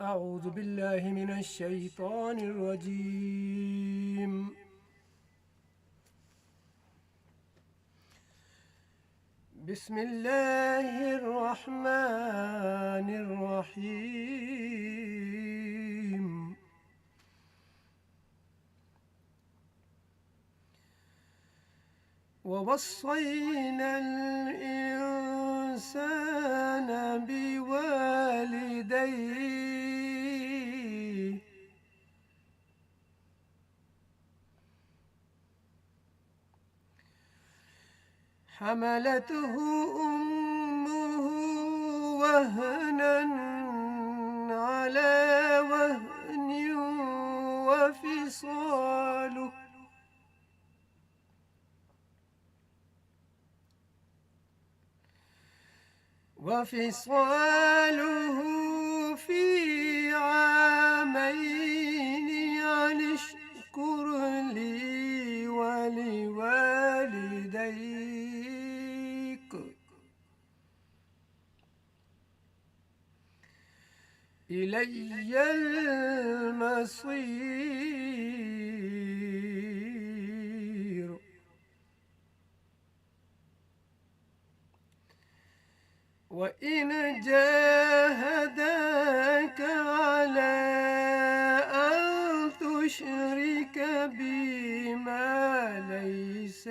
أعوذ بالله من الشيطان الرجيم. بسم الله الرحمن الرحيم. ووصينا الإنسان بوالديه حملته أمه وهنا على وهن وفصاله في عامين أن اشكر لي ولوالديك إلي المصير. وإن جاهداك على أن تشرك بي ما ليس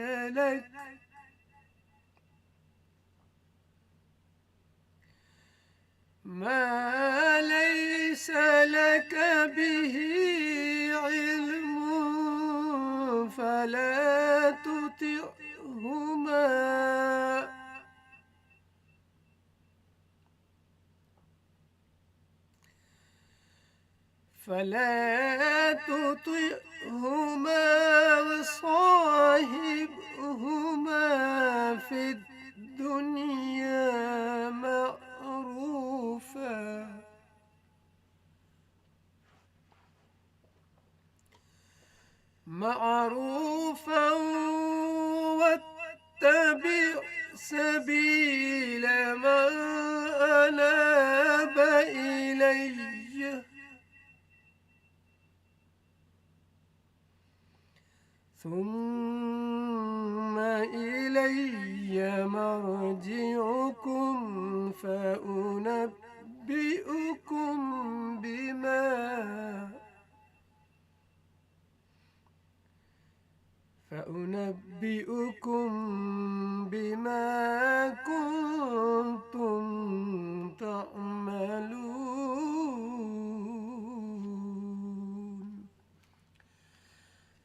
لك به علم فلا تطعهما وصاحبهما في الدنيا معروفا واتبع سبيل من أناب إلي ثم إلي مرجعكم فأنبئكم بما كنتم تعملون.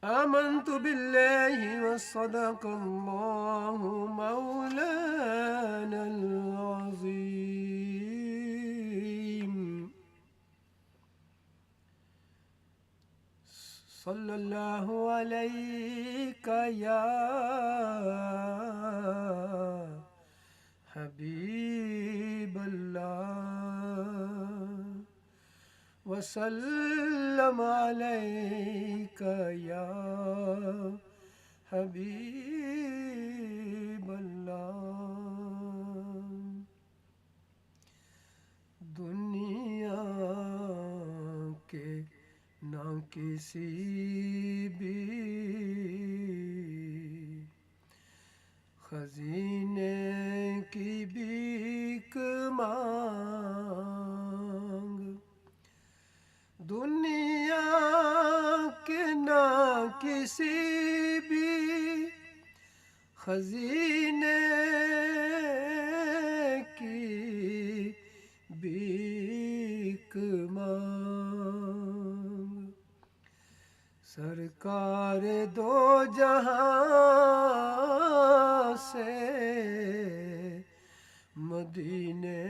آمنت بالله وصدق الله مولانا العظيم. صلى الله عليك يا حبيب الله وسلم عليك يا حبيب الله. दुनिया के ना किसी भी खजीने की भीख मांग, दुनिया के ना किसी भी खजीने की भीख मांग, सरकार दो जहां से मदीने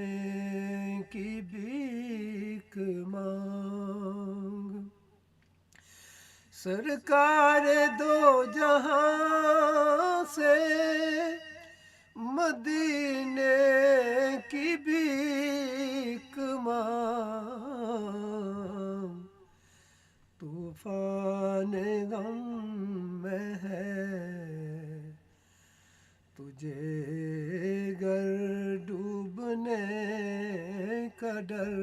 की भीख मांग, सरकार दो जहां से मदीने की भीख मांग, کا ڈر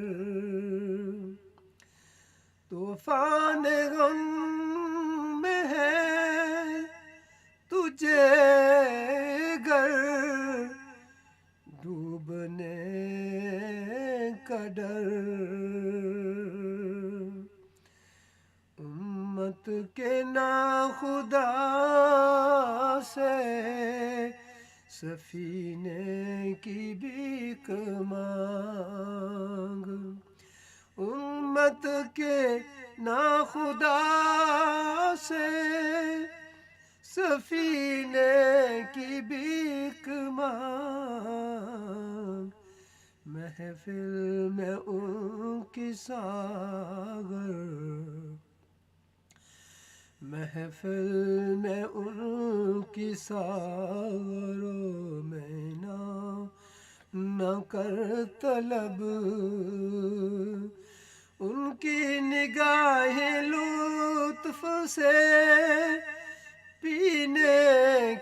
طوفان غم میں ہے تجھے گر ڈوبنے کا ڈر امت کے ناخدا سے سفینے کی بھیک مانگ امت کے ناخدا سے سفینے کی بھیک مانگ محفل میں ان کی ساغر محفل میں ان کی ساغروں میں نہ کر طلب ان کی نگاہ لطف سے پینے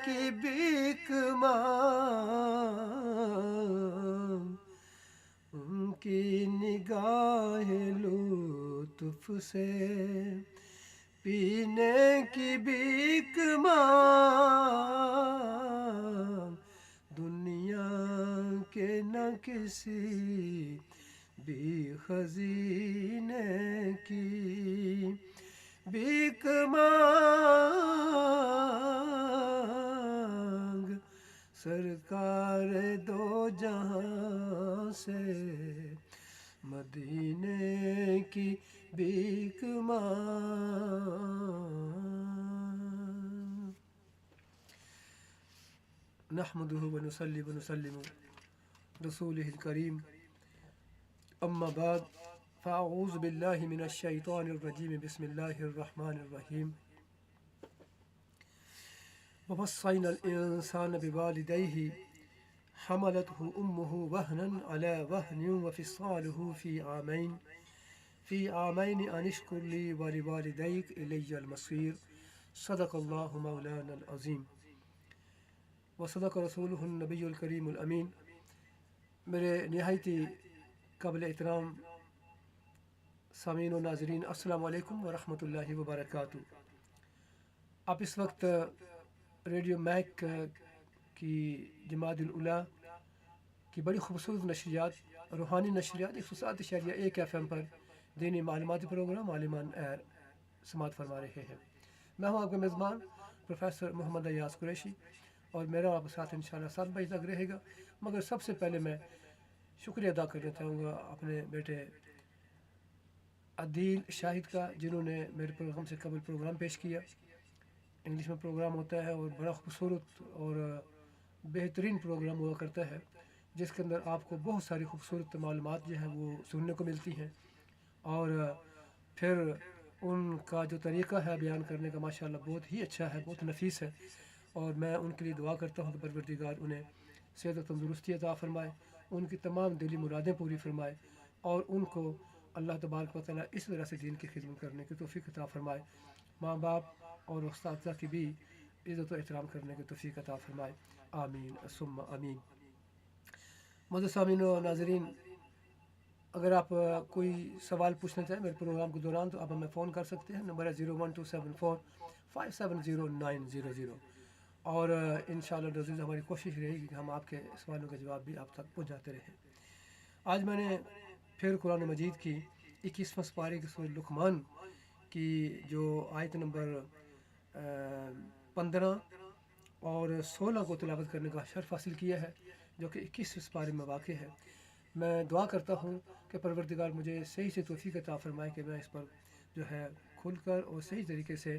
کی بھیک مانگ ان کی نگاہ لطف سے پینے کی بھیک مانگ دنیا کے نہ کسی بھی خزینے کی بھیک مانگ سرکار دو جہاں سے مدینے کی بھیک مانگ نحمده ونصلي ونسلم رسوله الكريم اما بعد فاعوذ بالله من الشيطان الرجيم بسم الله الرحمن الرحيم ووصينا الإنسان بوالديه حملته أمه وهنا على وهن وفصاله في عامين أن اشكر لي ولوالديك إلي المصير صدق الله مولانا العظيم وصدق رسوله النبي الكريم الأمين میرے نہایتی قابل احترام سامعین و ناظرین السلام علیکم ورحمۃ اللہ وبرکاتہ. آپ اس وقت ریڈیو میک کی جماعت الاولیٰ کی بڑی خوبصورت نشریات روحانی نشریات 107.1 FM پر دینی معلوماتی پروگرام عالمان ایر سماعت فرما رہے ہیں. میں ہوں آپ کا میزبان پروفیسر محمد ایاز قریشی اور میرا آپ کے ساتھ انشاءاللہ 7 بجے تک رہے گا. مگر سب سے پہلے میں شکریہ ادا کرنا چاہوں گا اپنے بیٹے عدیل شاہد کا جنہوں نے میرے پروگرام سے قبل پروگرام پیش کیا. انگلش میں پروگرام ہوتا ہے اور بڑا خوبصورت اور بہترین پروگرام ہوا کرتا ہے جس کے اندر آپ کو بہت ساری خوبصورت معلومات جو ہیں وہ سننے کو ملتی ہیں اور پھر ان کا جو طریقہ ہے بیان کرنے کا ماشاءاللہ بہت ہی اچھا ہے, بہت نفیس ہے. اور میں ان کے لیے دعا کرتا ہوں کہ پروردگار انہیں صحت و تندرستی عطا فرمائے, ان کی تمام دلی مرادیں پوری فرمائے اور ان کو اللہ تبارک و تعالیٰ اس طرح سے دین کی خدمت کرنے کی توفیق عطا فرمائے. ماں باپ اور اساتذہ کی بھی عزت و احترام کرنے کی توفیق عطا فرمائے. آمین ثم آمین. معزز سامعین و ناظرین, اگر آپ کوئی سوال پوچھنا چاہیں میرے پروگرام کے دوران تو آپ ہمیں فون کر سکتے ہیں. نمبر ہے 01274570900 اور انشاءاللہ عزیز ہماری کوشش رہے گی کہ ہم آپ کے سوالوں کے جواب بھی آپ تک پہنچاتے رہیں. آج میں نے پھر قرآن مجید کی 21واں سپارے کی سورہ لقمان کی جو آیت نمبر 15 اور 16 کو تلاوت کرنے کا شرف حاصل کیا ہے جو کہ 21 سپارے میں واقع ہے. میں دعا کرتا ہوں کہ پروردگار مجھے صحیح سے توفیق عطا فرمائے کہ میں اس پر جو ہے کھل کر اور صحیح طریقے سے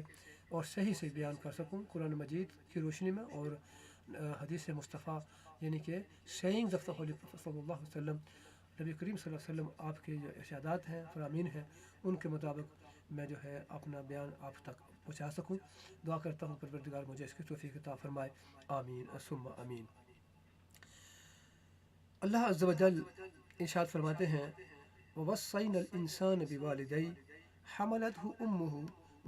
اور صحیح سے بیان کر سکوں قرآن مجید کی روشنی میں اور حدیث مصطفیٰ یعنی کہ sayings of the holy prophet صلی اللہ علیہ وسلم نبی کریم صلی اللہ علیہ وسلم آپ کے جو ارشادات ہیں فرامین ہیں ان کے مطابق میں جو ہے اپنا بیان آپ تک پہنچا سکوں. دعا کرتا ہوں پروردگار مجھے اس کی توفیق عطا فرمائے. آمین ثم آمین. اللہ عز و جل ارشاد فرماتے ہیں وَوَصَّيْنَا الْإِنسَانَ بِوَالِدَيْهِ حَمَلَتْهُ أُمُّهُ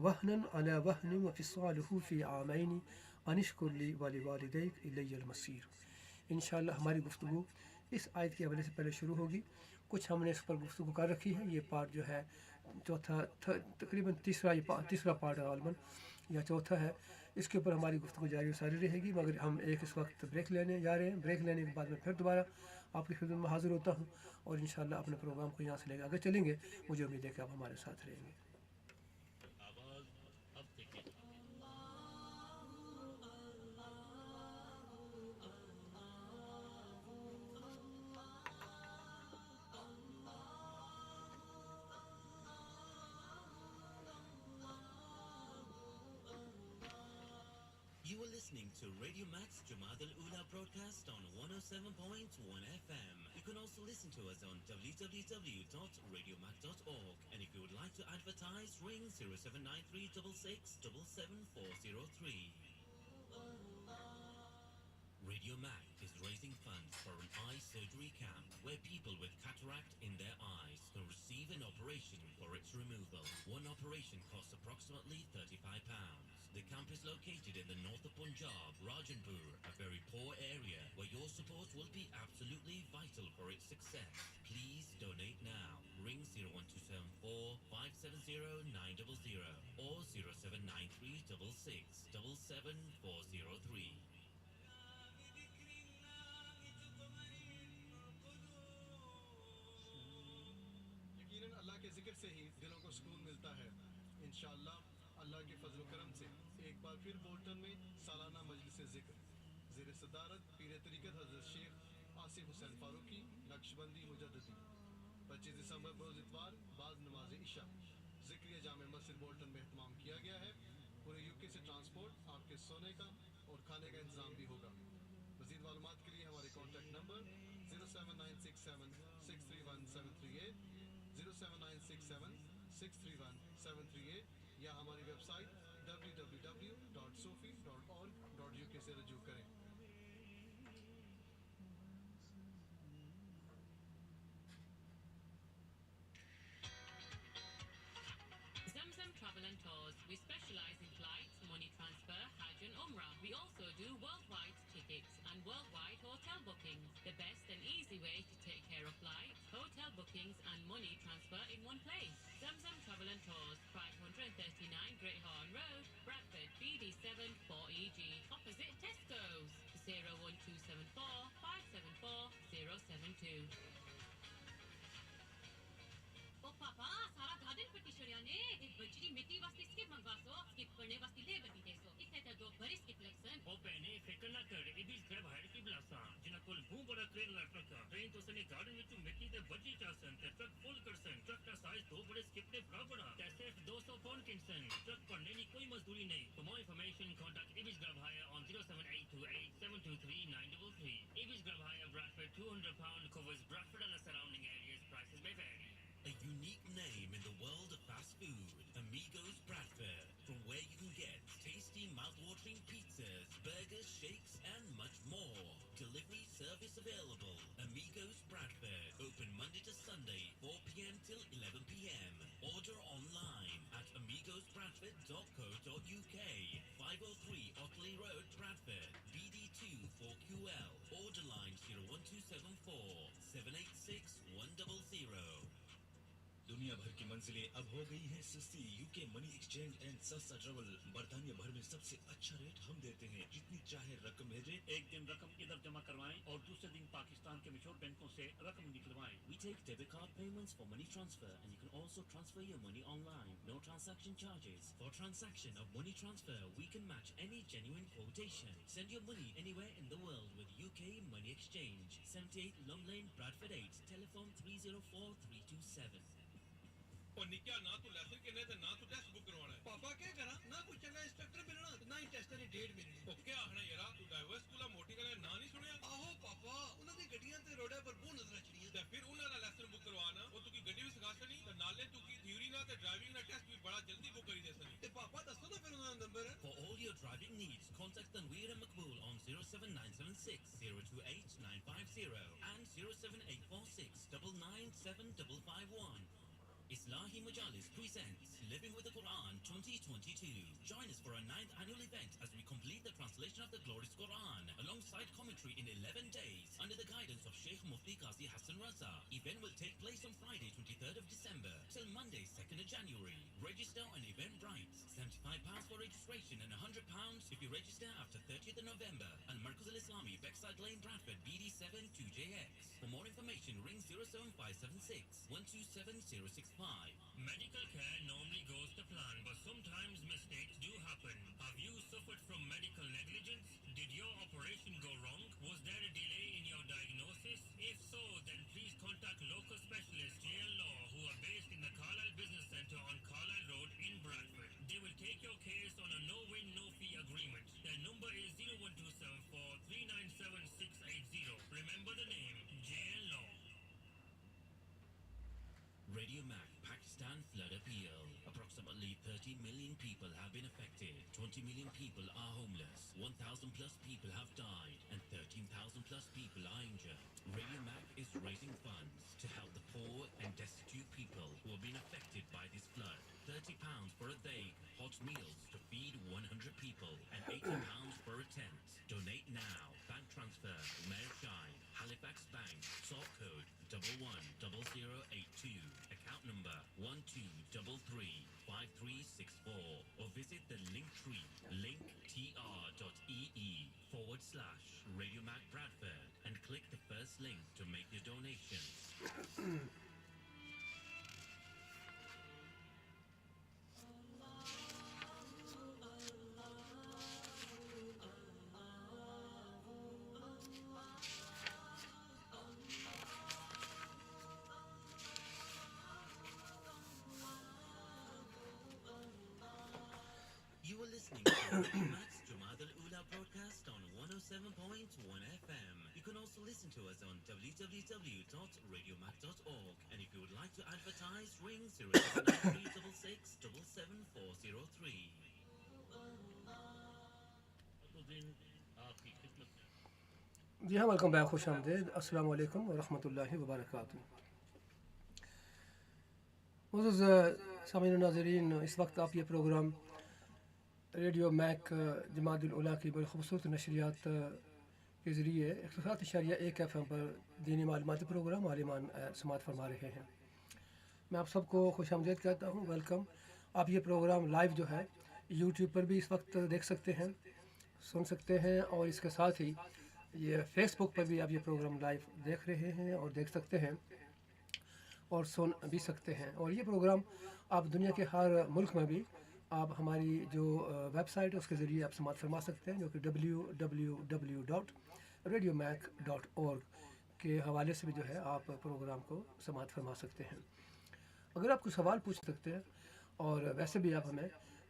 وَهْنًا عَلَى وَهْنٍ وَفِصَالُهُ فِي عَامَيْنِ أَنِ اشْكُرْ لِي وَلِوَالِدَيْكَ إِلَيَّ الْمَصِيرُ. انشاءاللہ ہماری گفتگو इस आयत के हवाले से पहले शुरू होगी। कुछ हमने इस पर गुफ्तगू कर रखी है। ये पार्ट जो है चौथा तकरीबन तीसरा पार्ट गालिबन या चौथा है। इसके ऊपर हमारी गुफ्तगू जारी सारी रहेगी, मगर हम एक इस वक्त ब्रेक लेने जा रहे हैं। ब्रेक लेने के बाद मैं फिर दोबारा आपकी खिदमत में हाज़िर होता हूँ और इंशाअल्लाह अपने प्रोग्राम को यहाँ से लेकर आगे चलेंगे। मुझे उम्मीद है कि आप हमारे साथ रहेंगे। You are listening to RADIOMAC's Jamaat al-Ula broadcast on 107.1 FM. You can also listen to us on www.radiomac.org. And if you would like to advertise, ring 0793 77403. RADIOMAC is raising funds for an eye surgery camp where people with cataract in their eyes can receive an operation for its removal. One operation costs approximately £35. The camp is located in the north of Punjab, Rajanpur, a very poor area where your support will be absolutely vital for its success. Please donate now. Ring 01274 570 900 or 0793 6677403. اللہ کے ذکر سے ہی دلوں کو سکون ملتا ہے انشاءاللہ اللہ کے فضل و کرم سے ایک بار پھر بولٹن میں سالانہ مجلس ذکر زیر صدارت پیر طریقت حضرت شیخ آصف حسین فاروقی نقشبندی مجددی 25 دسمبر روز اتوار بعد نماز عشاء ذکریہ جامع مسجد بولٹن میں اہتمام کیا گیا ہے. پورے UK سے ٹرانسپورٹ آپ کے سونے کا اور کھانے کا انتظام بھی ہوگا. مزید معلومات کے لیے ہمارے کانٹیکٹ نمبر 07967631738 07967631738 یا ہماری ویب سائٹ www.sofi.org.uk سے رجوع کریں. Zamzam Travel and Tours. We specialize in flights, money transfer, Hajj and Umrah. We also do worldwide tickets and worldwide hotel bookings. The best and easy way to take care of flights, hotel bookings and money transfer in one place. Zamzam Travel and Tours, 539 Great Horn Road, Bradford, BD7 4EG, opposite Tesco's. 01274 574 072. ओ पापा सारा garden पट्टी छोड़िया ने एक बच्ची मिट्टी वास्ते skip मंगवा सो स्किप करने वास्ते लेबर भी दे सो इतने तो दो बरिस की कलेक्शन ओ बहने फिकर ना कर इबिस घर बाहर की ब्लासा जिना कोल भू बड़ा क्रेन ला ट्रक ट्रेन तो सने गार्डन में मिट्टी दे बच्ची चासन ते ट्रक फुल करसन ट्रक का साइज दो बड़े स्किप ने बड़ा कैसे 200 पौंड किंसन ट्रक पर लेनी कोई मजदूरी नहीं. For more information contact Ibis Grab Hire on 07828723933. Ibis Grab Hire Bradford £200 covers Bradford and the surrounding areas. Prices may vary. A unique name in the world of fast food, Amigos Bradford, from where you can get tasty mouth-watering pizzas, burgers, shakes and much more. Delivery service available. Amigos Bradford, open Monday to Sunday, 4 p.m. till 11 p.m. Order online at amigosbradford.co.uk. 503 Otley Road, Bradford, BD2 4QL. Order line 01274 786 100. दुनिया भर की मंजिलें अब हो गई हैं सस्ती. UK money exchange and सस्ता ट्रेवल. बर्तानिया भर में सबसे अच्छा रेट हम देते हैं. जितनी चाहे रकम भेजें. एक दिन रकम इधर जमा करवाएं और दूसरे दिन पाकिस्तान के मशहूर बैंकों से रकम निकलवाएं. We take debit card payments for money transfer and you can also transfer your money online. No transaction charges. For transaction of money transfer, we can match any genuine quotation. Send your money anywhere in the world with UK Money Exchange. 78 Lum Lane, Bradford 8. Telephone 304327. اور نکیا نہ تو lesson کے تے نہ تو test بک کروانا ہے. پاپا کیا کرا نہ کوئی چنگا انسٹرکٹر ملنا نہ ہی ٹیسٹ دی ڈیٹ ملنی. او کیا آخنا یارا تو ڈرائیور سکولا موٹی کرے نہ نہیں سنیا. آہو پاپا انہاں دی گڈیاں تے روڈاں پر بہت نظر چڑیاں تے پھر انہاں دا لیسن بک کروانا. او تو کی گڈی بھی سکھا سنی تے نالے تو کی تھیوری نہ تے ڈرائیونگ دا ٹیسٹ بھی بڑا جلدی بک کری دے سنی. تے پاپا دسو نا پھر انہاں the number. For all your driving needs, contact Tanweer and Makbool on 07976 028 950 and 07846 997 551. Islahi Majalis presents Living with the Quran 2022. Join us for our 9th annual event as we complete the translation of the glorious Quran alongside commentary in 11 days under the guidance of Sheikh Mufti Qazi Hassan Raza. Event will take place on Friday 23rd of December till Monday 2nd of January. Register on Eventbrite. £75 for registration and £100 if you register after 30th of November. And Markaz Al-Islami, Beckside Lane, Bradford, BD7 2JX. For more information, ring 07576 127065. Medical care normally goes to plan, but sometimes mistakes do happen. Have you suffered from medical negligence? Did your operation go wrong? Was there a delay in your diagnosis? If so, then please contact local specialist JL Law, who are based in the Carlisle Business Centre on Carlisle Road in Bradford. They will take your case on a no-win, no-fee agreement. Their number is 01274 397 680. Remember the name, JL Law. RADIOMAC Pakistan flood appeal. Approximately 30 million people have been affected. 20 million people are homeless. 1,000 plus people have died. And 13,000 plus people are injured. RADIOMAC is raising funds to help the poor and destitute people who have been affected by this flood. £30 for a day, hot meals to feed 100 people, and £80 for a tent. Donate now. Bank transfer, Mayor Shine, Halifax Bank, sort code 110082, account number 12335364, or visit the link tree, linktr.ee/RadioMac Bradford, and click the first link to make your donation. You are listening to RADIOMAC's Jamaat Al-Ula broadcast on 107.1 FM. You can also listen to us on www.radiomac.org. And if you would like to advertise, ring 07936677403. तो दिन आपकी खिदमत में। जी हाँ, welcome back, खुश आमदीद, अस्सलाम वालेकुम व रहमतुल्लाहि व बरकातुहू। मुअज़्ज़ज़ सामीन व नाज़रीन, इस वक्त आप ये प्रोग्राम रेडियो मैक जमात उल-उला की बड़ी खूबसूरत नशरियात के ज़रिए 107.1 FM पर दीनी मालूमाती प्रोग्राम आलिमान समात फरमा रहे हैं। मैं आप सबको खुश आमदीद कहता हूँ, वेलकम। आप ये प्रोग्राम लाइव जो है यूट्यूब पर भी इस वक्त देख सकते हैं, सुन सकते हैं, और इसके साथ ही ये फेसबुक पर भी आप ये प्रोग्राम लाइव देख रहे हैं और देख सकते हैं और सुन भी सकते हैं। और ये प्रोग्राम आप दुनिया के हर मुल्क में भी आप हमारी जो वेबसाइट है उसके ज़रिए आप समात फरमा सकते हैं, जो कि www.radiomac.org के हवाले से भी जो है आप प्रोग्राम को समात फरमा सकते हैं। अगर आप कुछ सवाल पूछ सकते हैं, और वैसे भी आप हमें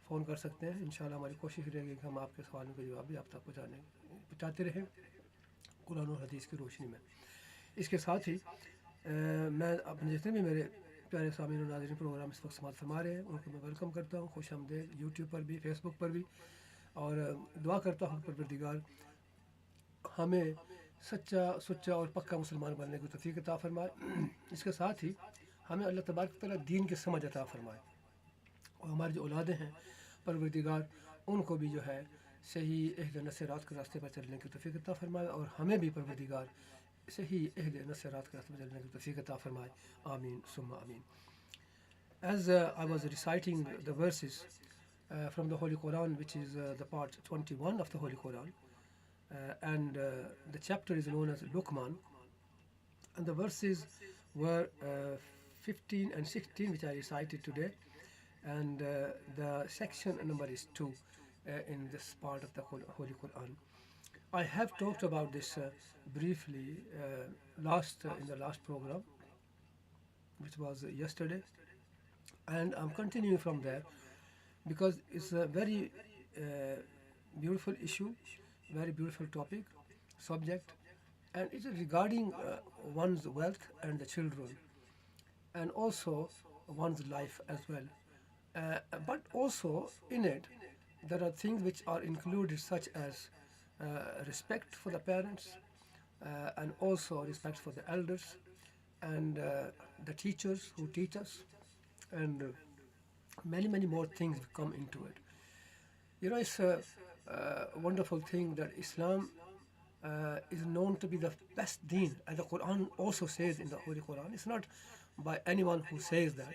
फ़ोन कर सकते हैं। इंशाल्लाह हमारी कोशिश रहेगी कि हम आपके सवालों के जवाब भी आप तक पहुँचाते रहें कुरान और हदीस की रोशनी में। इसके साथ ही मैं अपने जितने भी मेरे प्यारे सामीन और नाज़रीन प्रोग्राम इस वक्त समात फरमा रहे हैं उनको मैं वेलकम करता हूँ, खुश आमदीद। यूट्यूब पर भी, फेसबुक पर भी, और दुआ करता हूँ परवरदिगार हमें सच्चा सुच्चा और पक्का मुसलमान बनने की तौफीक अता फरमाए। इसके साथ ही हमें अल्लाह तबारक व तआला दीन की समझ अता फरमाए, और हमारी जो औलादें हैं परवरदिगार उनको भी जो है सही इहदीना सिरात के रास्ते पर चलने की तौफीक अता फरमाए, और हमें भी परवरदिगार सही इहदीना सिरात के रास्ते पर चलने की तौफीक अता फरमाए। आमीन सुम्मा आमीन। As I was reciting the verses from the Holy Quran, which is the part 21 of the Holy Quran, and the chapter is known as Luqman, and the verses were 15 and 16 which I recited today, and the section number is 2 in this part of the Holy Quran. I have talked about this briefly in the last program, which was yesterday, and I'm continuing from there because it's a very beautiful issue, very beautiful topic, subject, and it is regarding one's wealth and the children, and also one's life as well. But also in it, there are things which are included, such as respect for the parents, and also respect for the elders, and the teachers who teach us, and many more things come into it. It's a wonderful thing that Islam is known to be the best deen, as the Quran also says in the Holy Quran. It's not by anyone who says that.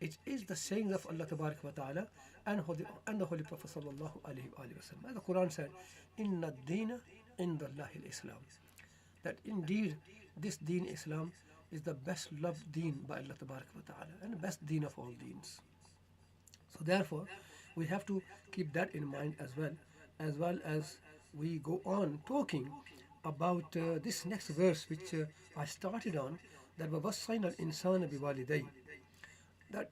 It is the saying of Allah Tabarak wa Ta'ala and the Holy Prophet Sallallahu Alaihi Wasallam. As the Quran said, Inna Deena Inda Allahi Islam. That indeed this deen Islam is the best loved deen by Allah Tabarak wa Ta'ala and the best deen of all deens. So therefore, we have to keep that in mind as well as we go on talking about this next verse which I started on, that وَوَصَّيْنَا الْإِنسَانَ بِوَالِدَيْهِ, that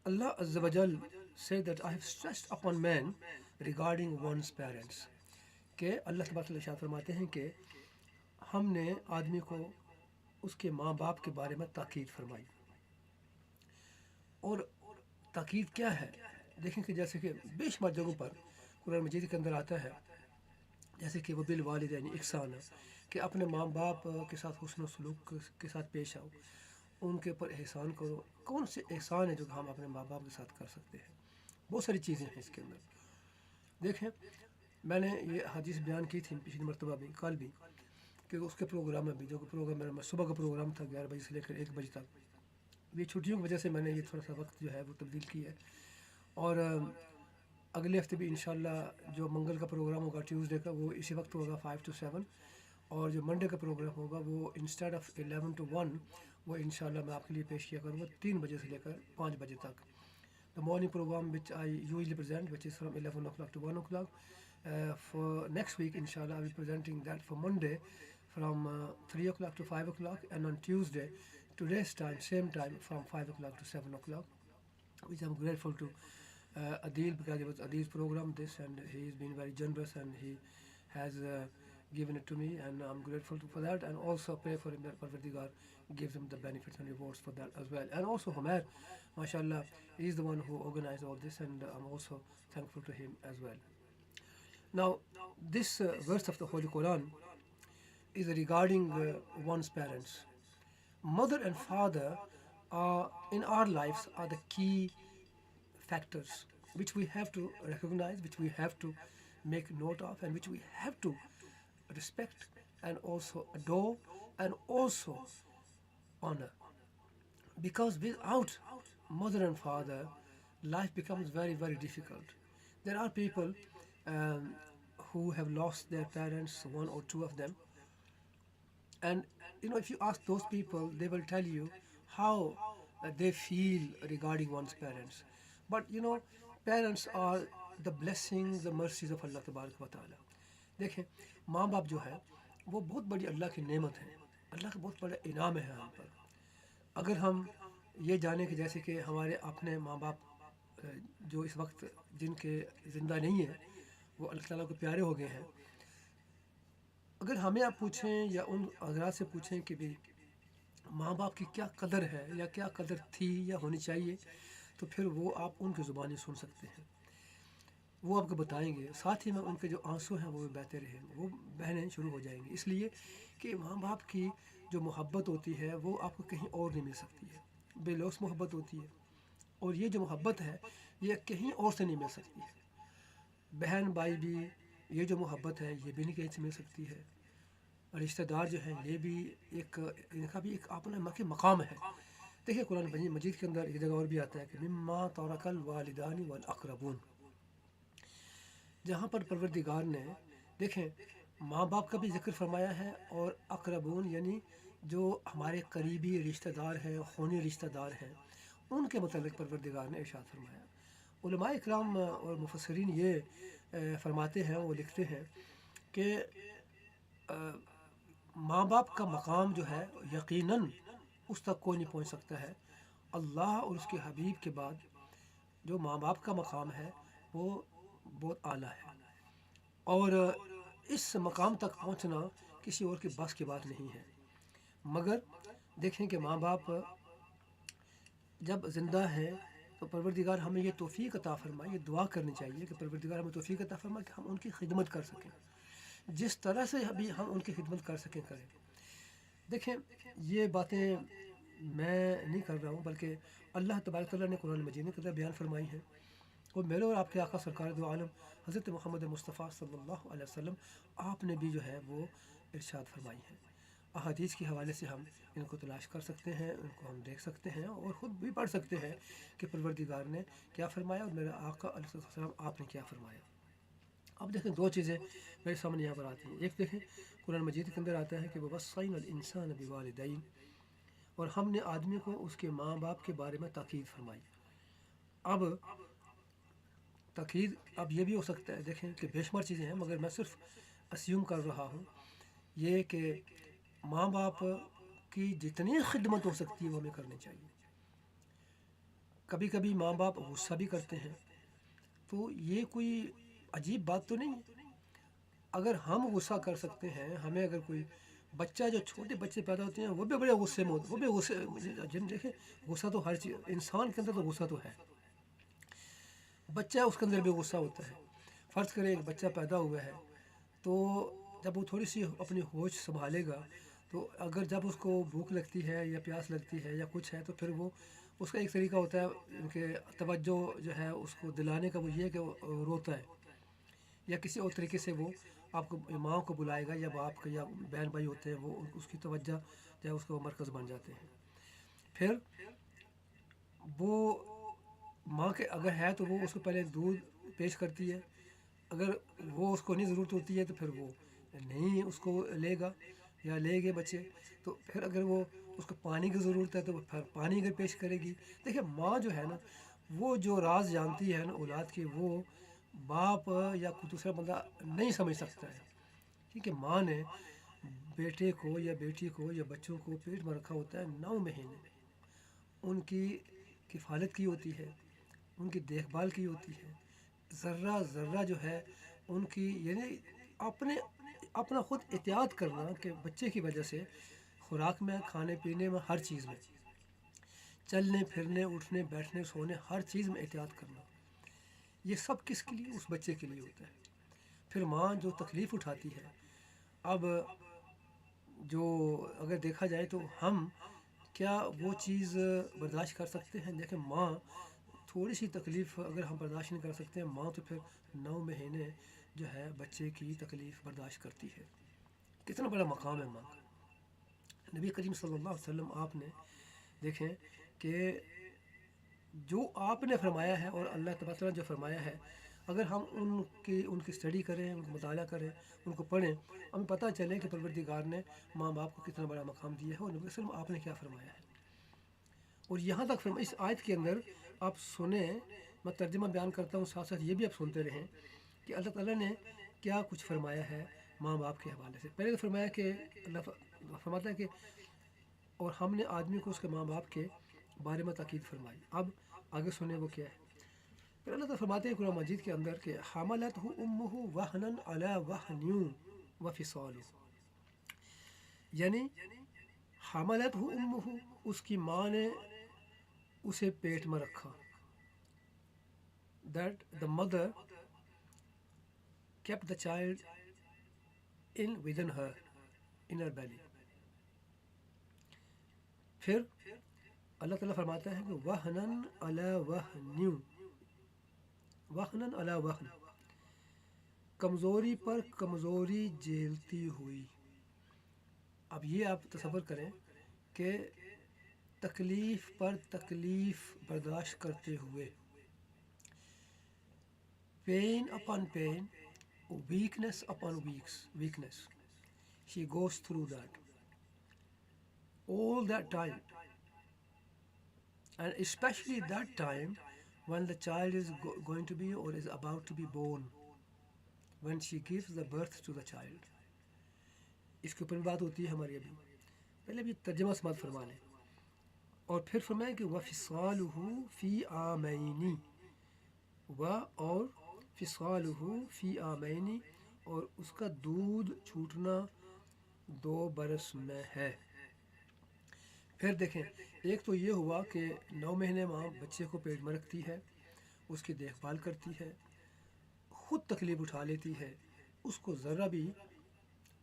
Allah Azza wa Jal said that I have stressed upon man regarding one's parents. کہ اللہ تبارک و تعالیٰ ارشاد فرماتے ہیں کہ ہم نے آدمی کو اس کے ماں باپ کے بارے میں تاکید فرمائی. اور تاکید کیا ہے؟ دیکھیں کہ جیسے کہ بے شمار جگہوں پر قرآن مجید کے اندر آتا ہے، جیسے کہ وہ بالوالدین احسانا، کہ اپنے ماں باپ کے ساتھ حسن و سلوک کے ساتھ پیش آؤ، ان کے اوپر احسان کرو. کون سے احسان ہے جو ہم اپنے ماں باپ کے ساتھ کر سکتے ہیں؟ بہت ساری چیزیں ہیں اس کے اندر. دیکھیں میں نے یہ حدیث بیان کی تھی پچھلی مرتبہ بھی، کل بھی، کہ اس کے پروگرام میں بھی، جو پروگرام میرا صبح کا پروگرام تھا 11 بجے سے لے کر 1 بجے تک، یہ چھٹیوں کی وجہ سے میں نے یہ تھوڑا سا وقت جو ہے وہ تبدیل کی ہے. اور اگلے ہفتے بھی انشاءاللہ جو منگل کا پروگرام ہوگا ٹیوزڈے کا، وہ اسی وقت ہوگا 5 to 7، اور جو منڈے کا پروگرام ہوگا وہ انسٹیڈ آف 11 to 1 وہ انشاءاللہ میں آپ کے لیے پیش کیا کروں گا 3 بجے سے لے کر 5 بجے تک. The morning program which I usually present, which is from 11 o'clock to 1 o'clock. For next week, inshallah, I'll be presenting that for Monday from 3 o'clock to 5 o'clock, and on Tuesday, today's time, same time, from 5 o'clock to 7 o'clock, which I'm grateful to Adil, because it was Adil's program, this, and he's been very generous, and he has given it to me, and I'm grateful for that, and also pray for him that Parvardigar gives him the benefits and rewards for that as well. And also Homer, mashallah, he's the one who organized all this, and I'm also thankful to him as well. Now, this verse of the Holy Quran is regarding one's parents. Mother and father are, in our lives, are the key factors which we have to recognize, which we have to make note of, and which we have to respect and also adore and also honor. Because without mother and father, life becomes very difficult. There are people who have lost their parents, one or two of them, and if you ask those people, they will tell you how they feel regarding one's parents. But parents are the blessings, the mercies of Allah Tabarak wa Ta'ala. دیکھیں ماں باپ جو ہے وہ بہت بڑی اللہ کی نعمت ہے، اللہ کا بہت بڑا انعام ہے ہم پر. اگر ہم یہ جانیں کہ جیسے کہ ہمارے اپنے ماں باپ جو اس وقت جن کے زندہ نہیں ہیں وہ اللہ تعالیٰ کو پیارے ہو گئے ہیں، اگر ہمیں آپ پوچھیں یا ان حضرات سے پوچھیں کہ بھی ماں باپ کی کیا قدر ہے یا کیا قدر تھی یا ہونی چاہیے، تو پھر وہ آپ ان کی زبانی سن سکتے ہیں، وہ آپ کو بتائیں گے. ساتھ ہی میں ان کے جو آنسو ہیں وہ بھی بہتے رہیں گے، وہ بہنے شروع ہو جائیں گے، اس لیے کہ ماں باپ کی جو محبت ہوتی ہے وہ آپ کو کہیں اور نہیں مل سکتی ہے، بے لوث محبت ہوتی ہے. اور یہ جو محبت ہے یہ کہیں اور سے نہیں مل سکتی ہے. بہن بھائی بھی یہ جو محبت ہے یہ بھی نہیں کہیں سے مل سکتی ہے. رشتہ دار جو ہیں یہ بھی ان کا بھی ایک اپنا مقام ہے. دیکھیں قرآن مجید کے اندر ایک جگہ اور بھی آتا ہے کہ مما ترک الوالدان والاقربون، جہاں پر پروردگار نے دیکھیں ماں باپ کا بھی ذکر فرمایا ہے، اور اقربون یعنی جو ہمارے قریبی رشتہ دار ہیں، خونی رشتہ دار ہیں، ان کے متعلق پروردگار نے ارشاد فرمایا. علماء اکرام اور مفسرین یہ فرماتے ہیں، وہ لکھتے ہیں کہ ماں باپ کا مقام جو ہے یقیناً اس تک کوئی نہیں پہنچ سکتا ہے. اللہ اور اس کے حبیب کے بعد جو ماں باپ کا مقام ہے وہ بہت اعلیٰ ہے، اور اس مقام تک پہنچنا کسی اور کے بس کی بات نہیں ہے. مگر دیکھیں کہ ماں باپ جب زندہ ہیں تو پروردگار ہمیں یہ توفیق عطا فرمائے، یہ دعا کرنی چاہیے کہ پروردگار ہمیں توفیق عطا فرمائے کہ ہم ان کی خدمت کر سکیں، جس طرح سے بھی ہم ان کی خدمت کر سکیں کریں. دیکھیں یہ باتیں मैं नहीं कर रहा हूँ, बल्कि अल्लाह तबारक तआला ने कुरान मजीद में कदर बयान फरमाई है, और मेरे और आपके आका सरकार दो आलम हज़रत मोहम्मद मुस्तफ़ा सल्लल्लाहु अलैहि वसल्लम आपने भी जो है वो इरशाद फरमाई है। अहादीस के हवाले से हम इनको तलाश कर सकते हैं, उनको हम देख सकते हैं और ख़ुद भी पढ़ सकते हैं कि परवरदिगार ने क्या फ़रमाया और मेरे आका अलैहिस्सलाम आपने क्या फ़रमाया। अब देखें दो चीज़ें मेरे सामने यहाँ पर आती हैं। एक देखें कुरान मजीद के अंदर आता है कि ववस्सैनल इंसान बिवालिदैन, और हमने आदमी को उसके माँ बाप के बारे में ताकीद फरमाई। अब ताकीद अब ये भी हो सकता है, देखें कि बेशुमार चीज़ें हैं, मगर मैं सिर्फ अस्यूम कर रहा हूँ ये कि माँ बाप की जितनी खिदमत हो सकती है वो हमें करनी चाहिए। कभी कभी माँ बाप गुस्सा भी करते हैं, तो ये कोई अजीब बात तो नहीं है। अगर हम गुस्सा कर सकते हैं, हमें अगर कोई बच्चा, जो छोटे बच्चे पैदा होते हैं वो भी बड़े गुस्से में होते, वो भी गुस्से, जिन देखें गुस्सा तो हर चीज़, इंसान के अंदर तो गुस्सा तो है, बच्चा उसके अंदर भी गुस्सा होता है। फ़र्ज़ करें एक बच्चा पैदा हुआ है, तो जब वो थोड़ी सी अपनी होश संभालेगा, तो अगर जब उसको भूख लगती है या प्यास लगती है या कुछ है, तो फिर वो उसका एक तरीका होता है उनके तवज्जो जो है उसको दिलाने का, वो ये है कि वो रोता है या किसी और तरीके से वो आपको माँ को बुलाएगा, या बाप का या बहन भाई होते हैं वो उसकी तवज्जो जो है उसका मरकज़ बन जाते हैं। फिर वो माँ के अगर है तो वो उसको पहले दूध पेश करती है, अगर वो उसको नहीं ज़रूरत होती है तो फिर वो नहीं उसको लेगा या लेंगे बच्चे। तो फिर अगर वो उसको पानी की ज़रूरत है तो फिर पानी अगर पेश करेगी। देखिए माँ जो है ना, वो जो राज जानती है ना औलाद की, वो बाप या कोई दूसरा बंदा नहीं समझ सकता है। ठीक है, माँ ने बेटे को या बेटी को या बच्चों को पेट में रखा होता है 9 महीने, उनकी किफ़ालत की होती है, उनकी देखभाल की होती है, ज़र्रा ज़र्रा जो है उनकी, यानी अपना ख़ुद एहतियात करना कि बच्चे की वजह से खुराक में, खाने पीने में, हर चीज़ में, चलने फिरने, उठने बैठने, सोने, हर चीज़ में एहतियात करना, ये सब किसके लिए? उस बच्चे के लिए होता है। फिर माँ जो तकलीफ़ उठाती है, अब जो अगर देखा जाए तो हम क्या वो चीज़ बर्दाश्त कर सकते हैं? देखें माँ थोड़ी सी तकलीफ़ अगर हम बर्दाश्त नहीं कर सकते हैं, माँ तो फिर 9 महीने जो है बच्चे की तकलीफ़ बर्दाश्त करती है। कितना बड़ा मकाम है माँ का। नबी करीम सल्लल्लाहु अलैहि वसल्लम आपने देखें कि जो आपने फरमाया है और अल्लाह तबारक तआला जो फरमाया है, अगर हम उनकी स्टडी करें, उनको मुताला करें, उनको पढ़ें, हमें पता चले कि परवरदिगार ने माँ बाप को कितना बड़ा मकाम दिया है और नबी वसल्लम आपने क्या फरमाया है। और यहाँ तक फरमा, इस आयत के अंदर आप सुने, मैं तर्जुमा बयान करता हूँ, साथ साथ ये भी आप सुनते रहें कि अल्लाह ताला ने क्या कुछ फरमाया है माँ बाप के हवाले से। पहले तो फरमाया कि अल्लाह फरमाता है कि और हमने आदमी को उसके माँ बाप के बारे में ताकीद फरमाई। अब आगे सुने वो क्या है। फिर अल्लाह ताला फरमाते हैं कुरान मजीद के अंदर कि हमालतहु उम्मुहु वहनन अला वहनिन व फिसालुहु, यानी हमालतहु उम्मुहु, उसकी माँ ने उसे पेट में रखा, that the mother kept the child within her, in her belly. फिर अल्लाह ताला फरमाता है कि वहनन अला वहन्यू, वहनन अला वहन, कमज़ोरी पर कमज़ोरी झेलती हुई। अब ये आप तसव्वुर करें कि तकलीफ़ पर तकलीफ़ बर्दाश्त करते हुए, pain upon pain, weakness upon weakness, she goes through that all that time, and especially that time when the child is going to be or is about to be born, when she gives the birth to the child. इसके ऊपर बात होती है हमारी। अभी पहले भी तर्जुमा समात फरमा लें। और फिर फरमाएं कि वफ़िसालुहु फ़ी आमैनी, और फ़िसालुहु फ़ी आमैनी, और उसका दूध छूटना 2 बरस में है। फिर देखें, एक तो ये हुआ कि 9 महीने माँ बच्चे को पेट में रखती है, उसकी देखभाल करती है, ख़ुद तकलीफ़ उठा लेती है, उसको ज़रा भी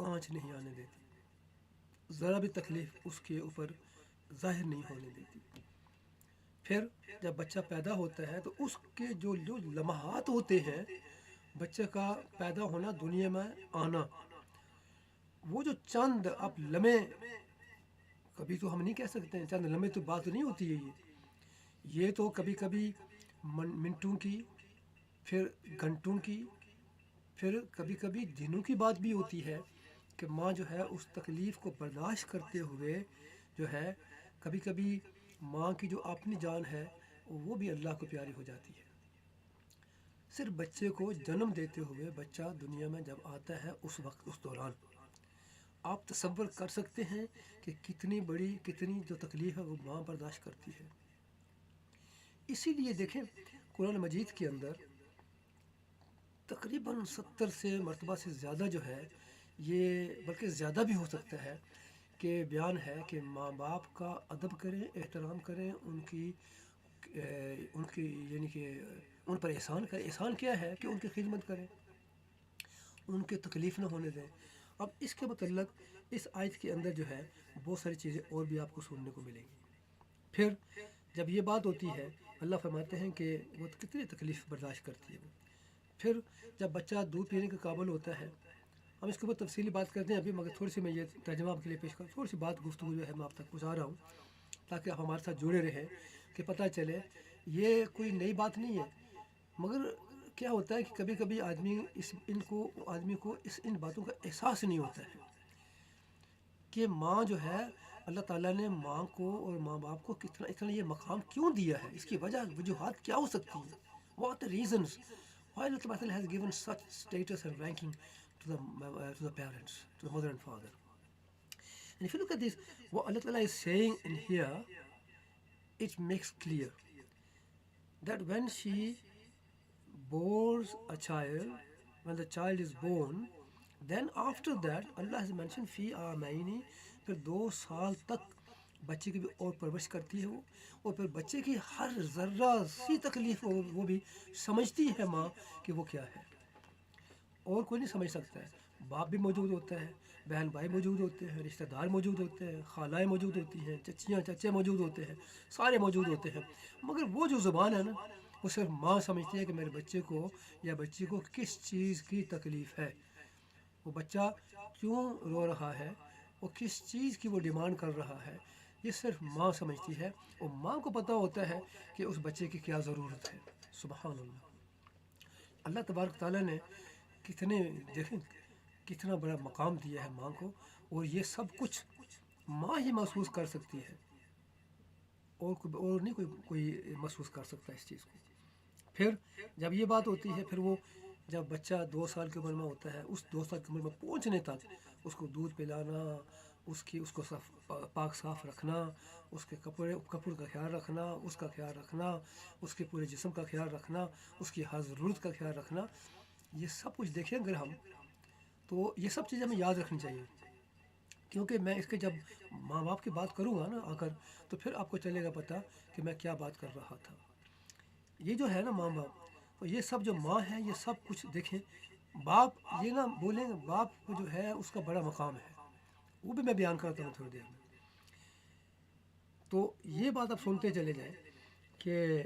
आँच नहीं आने देती, ज़रा भी तकलीफ़ उसके ऊपर ظاہر نہیں ہونے دیتی. پھر جب بچہ پیدا ہوتا ہے تو اس کے جو لمحات ہوتے ہیں بچے کا پیدا ہونا، دنیا میں آنا، وہ جو چند اب لمحے، کبھی تو ہم نہیں کہہ سکتے ہیں چند لمحے تو بات نہیں ہوتی ہے، یہ تو کبھی کبھی منٹوں کی، پھر گھنٹوں کی، پھر کبھی کبھی دنوں کی بات بھی ہوتی ہے کہ ماں جو ہے اس تکلیف کو برداشت کرتے ہوئے جو ہے کبھی کبھی ماں کی جو اپنی جان ہے وہ بھی اللہ کو پیاری ہو جاتی ہے. صرف بچے کو جنم دیتے ہوئے بچہ دنیا میں جب آتا ہے اس وقت، اس دوران آپ تصور کر سکتے ہیں کہ کتنی بڑی، کتنی جو تکلیف ہے وہ ماں برداشت کرتی ہے. اسی لیے دیکھیں قرآن مجید کے اندر تقریباً 70 سے مرتبہ سے زیادہ جو ہے، یہ بلکہ زیادہ بھی ہو سکتا ہے، کہ بیان ہے کہ ماں باپ کا ادب کریں، احترام کریں، ان کی یعنی کہ ان پر احسان کریں. احسان کیا ہے کہ ان کی خدمت کریں، ان کے تکلیف نہ ہونے دیں. اب اس کے متعلق اس آیت کے اندر جو ہے بہت ساری چیزیں اور بھی آپ کو سننے کو ملیں گی. پھر جب یہ بات ہوتی ہے، اللہ فرماتے ہیں کہ وہ کتنی تکلیف برداشت کرتی ہے. پھر جب بچہ دودھ پینے کے قابل ہوتا ہے، ہم اس کے اوپر تفصیلی بات کرتے ہیں ابھی، مگر تھوڑی سی میں یہ ترجمہ آپ کے لیے پیش کروں، تھوڑی سی بات گفتگو جو ہے میں آپ تک پہنچا رہا ہوں تاکہ آپ ہمارے ساتھ جڑے رہیں، کہ پتہ چلے یہ کوئی نئی بات نہیں ہے. مگر کیا ہوتا ہے کہ کبھی کبھی آدمی ان باتوں کا احساس نہیں ہوتا ہے کہ ماں جو ہے، اللہ تعالیٰ نے ماں کو اور ماں باپ کو اتنا یہ مقام کیوں دیا ہے، اس کی وجوہات کیا ہو سکتی ہیں. What are the reasons why Allah Ta'ala has given such status and ranking to the parents, to the mother and father. And if you look at this, what Allah Ta'ala is saying in here, it makes clear that when she bores a child, when the child is born, then after that Allah has mentioned فی آمینی، پھر 2 سال تک بچے کی بھی اور پرورش کرتی ہے وہ، اور پھر بچے کی ہر ذرہ سی تکلیف وہ بھی سمجھتی ہے ماں کہ وہ کیا ہے، اور کوئی نہیں سمجھ سکتا ہے. باپ بھی موجود ہوتا ہے، بہن بھائی موجود ہوتے ہیں، رشتہ دار موجود ہوتے ہیں، خالائیں موجود ہوتی ہیں، چچیاں چچے موجود ہوتے ہیں، سارے موجود ہوتے ہیں، مگر وہ جو زبان ہے نا، وہ صرف ماں سمجھتی ہے کہ میرے بچے کو یا بچی کو کس چیز کی تکلیف ہے، وہ بچہ کیوں رو رہا ہے، وہ کس چیز کی وہ ڈیمانڈ کر رہا ہے، یہ صرف ماں سمجھتی ہے، اور ماں کو پتہ ہوتا ہے کہ اس بچے کی کیا ضرورت ہے. سبحان اللہ. اللہ تبارک تعالیٰ نے دیکھیں کتنا بڑا مقام دیا ہے ماں کو، اور یہ سب کچھ ماں ہی محسوس کر سکتی ہے، اور نہیں کوئی محسوس کر سکتا اس چیز کو. پھر جب یہ بات ہوتی ہے، پھر وہ جب بچہ 2 سال کی عمر میں ہوتا ہے، اس 2 سال کی عمر میں پہنچنے تک اس کو دودھ پلانا، اس کو پاک صاف رکھنا، اس کے کپڑے کا خیال رکھنا، اس کا خیال رکھنا، اس کے پورے جسم کا خیال رکھنا، اس کی ہر ضرورت کا خیال رکھنا، یہ سب کچھ دیکھیں اگر ہم، تو یہ سب چیزیں ہمیں یاد رکھنی چاہیے. کیونکہ میں اس کے جب ماں باپ کی بات کروں گا نا آ کر، تو پھر آپ کو چلے گا پتہ کہ میں کیا بات کر رہا تھا. یہ جو ہے نا ماں باپ، تو یہ سب جو ماں ہے، یہ سب کچھ دیکھیں. باپ یہ نہ بولیں گے، باپ کو جو ہے اس کا بڑا مقام ہے، وہ بھی میں بیان کرتا ہوں تھوڑی دیر میں. تو یہ بات آپ سنتے چلے جائیں کہ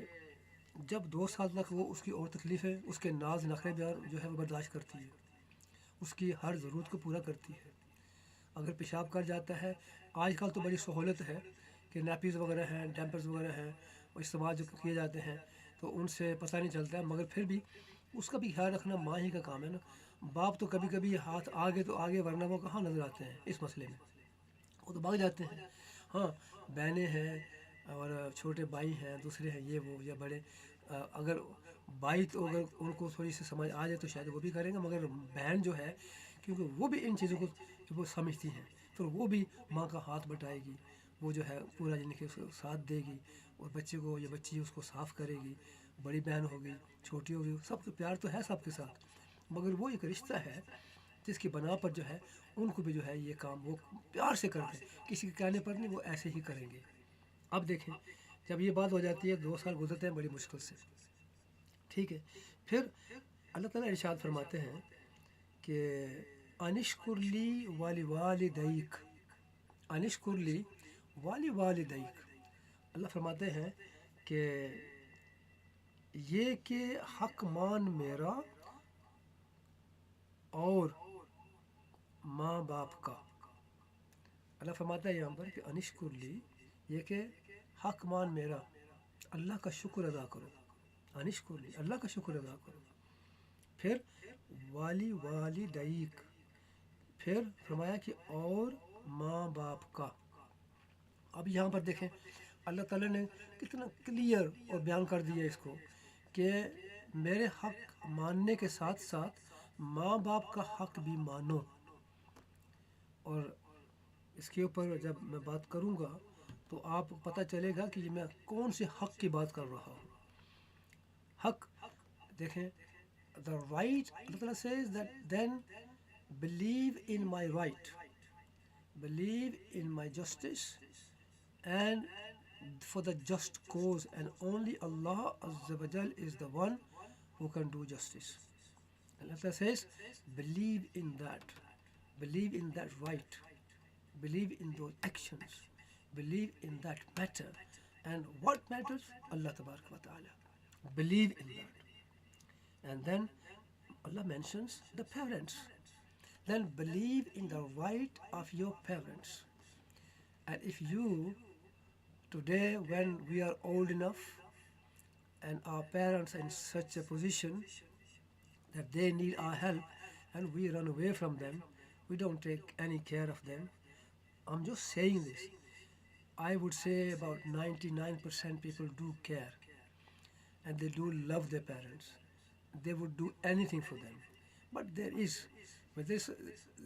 جب 2 سال تک وہ اس کی اور تکلیف ہے، اس کے ناز نخرے جو ہے وہ برداشت کرتی ہے، اس کی ہر ضرورت کو پورا کرتی ہے. اگر پیشاب کر جاتا ہے، آج کل تو بڑی سہولت ہے کہ نیپیز وغیرہ ہیں، ڈیمپرز وغیرہ ہیں، وہ استعمال جو کیے جاتے ہیں، تو ان سے پتہ نہیں چلتا ہے، مگر پھر بھی اس کا بھی خیال رکھنا ماں ہی کا کام ہے نا. باپ تو کبھی کبھی ہاتھ آگے تو آگے، ورنہ وہ کہاں نظر آتے ہیں اس مسئلے میں، وہ تو بھاگ جاتے ہیں. ہاں بہنیں ہیں اور چھوٹے بھائی ہیں، دوسرے ہیں، یہ وہ یا بڑے، اگر بھائی تو اگر ان کو تھوڑی سی سمجھ آ جائے تو شاید وہ بھی کریں گے، مگر بہن جو ہے، کیونکہ وہ بھی ان چیزوں کو وہ سمجھتی ہیں، تو وہ بھی ماں کا ہاتھ بٹائے گی، وہ جو ہے پورا یعنی کہ اس کو ساتھ دے گی، اور بچے کو یا بچی اس کو صاف کرے گی. بڑی بہن ہوگی، چھوٹی ہوگی، سب کو پیار تو ہے سب کے ساتھ، مگر وہ ایک رشتہ ہے جس کی بنا پر جو ہے ان کو بھی جو ہے یہ کام وہ پیار سے کرتے ہیں، کسی کے کہنے پر نہیں، وہ ایسے ہی کریں گے. اب دیکھیں جب یہ بات ہو جاتی ہے، 2 سال گزرتے ہیں بڑی مشکل سے، ٹھیک ہے. پھر اللہ تعالیٰ ارشاد فرماتے ہیں کہ انشکر لی ولی والدیک، انشکر لی والی والدیک، اللہ فرماتے ہیں کہ یہ کہ حق مان میرا اور ماں باپ کا. اللہ فرماتا ہے یہاں پر کہ انشکر لی، یہ کہ حق مان میرا، اللہ کا شکر ادا کرو. انشکر لی، اللہ کا شکر ادا کرو. پھر والی والدیک، پھر فرمایا کہ اور ماں باپ کا. اب یہاں پر دیکھیں اللہ تعالیٰ نے کتنا کلیئر اور بیان کر دیا اس کو کہ میرے حق ماننے کے ساتھ ساتھ ماں باپ کا حق بھی مانو. اور اس کے اوپر جب میں بات کروں گا تو آپ کو پتہ چلے گا کہ یہ میں کون سے حق کی بات کر رہا ہوں. حق دیکھیں، the right, اللہ تعالیٰ says that then believe in my right, believe in my justice and for the just cause, and only Allah Azza wa Jal is the one who can do justice. Allah Ta'ala says believe in that right, believe in those actions, believe in that matter. And what matters? Allah Tabarak wa Ta'ala. Believe in that. And then Allah mentions the parents. Then believe in the right of your parents. And if you, today when we are old enough and our parents are in such a position that they need our help and we run away from them, we don't take any care of them. I'm just saying this. I would say about 99% people do care and they do love their parents. They would do anything for them. But there is, whether it's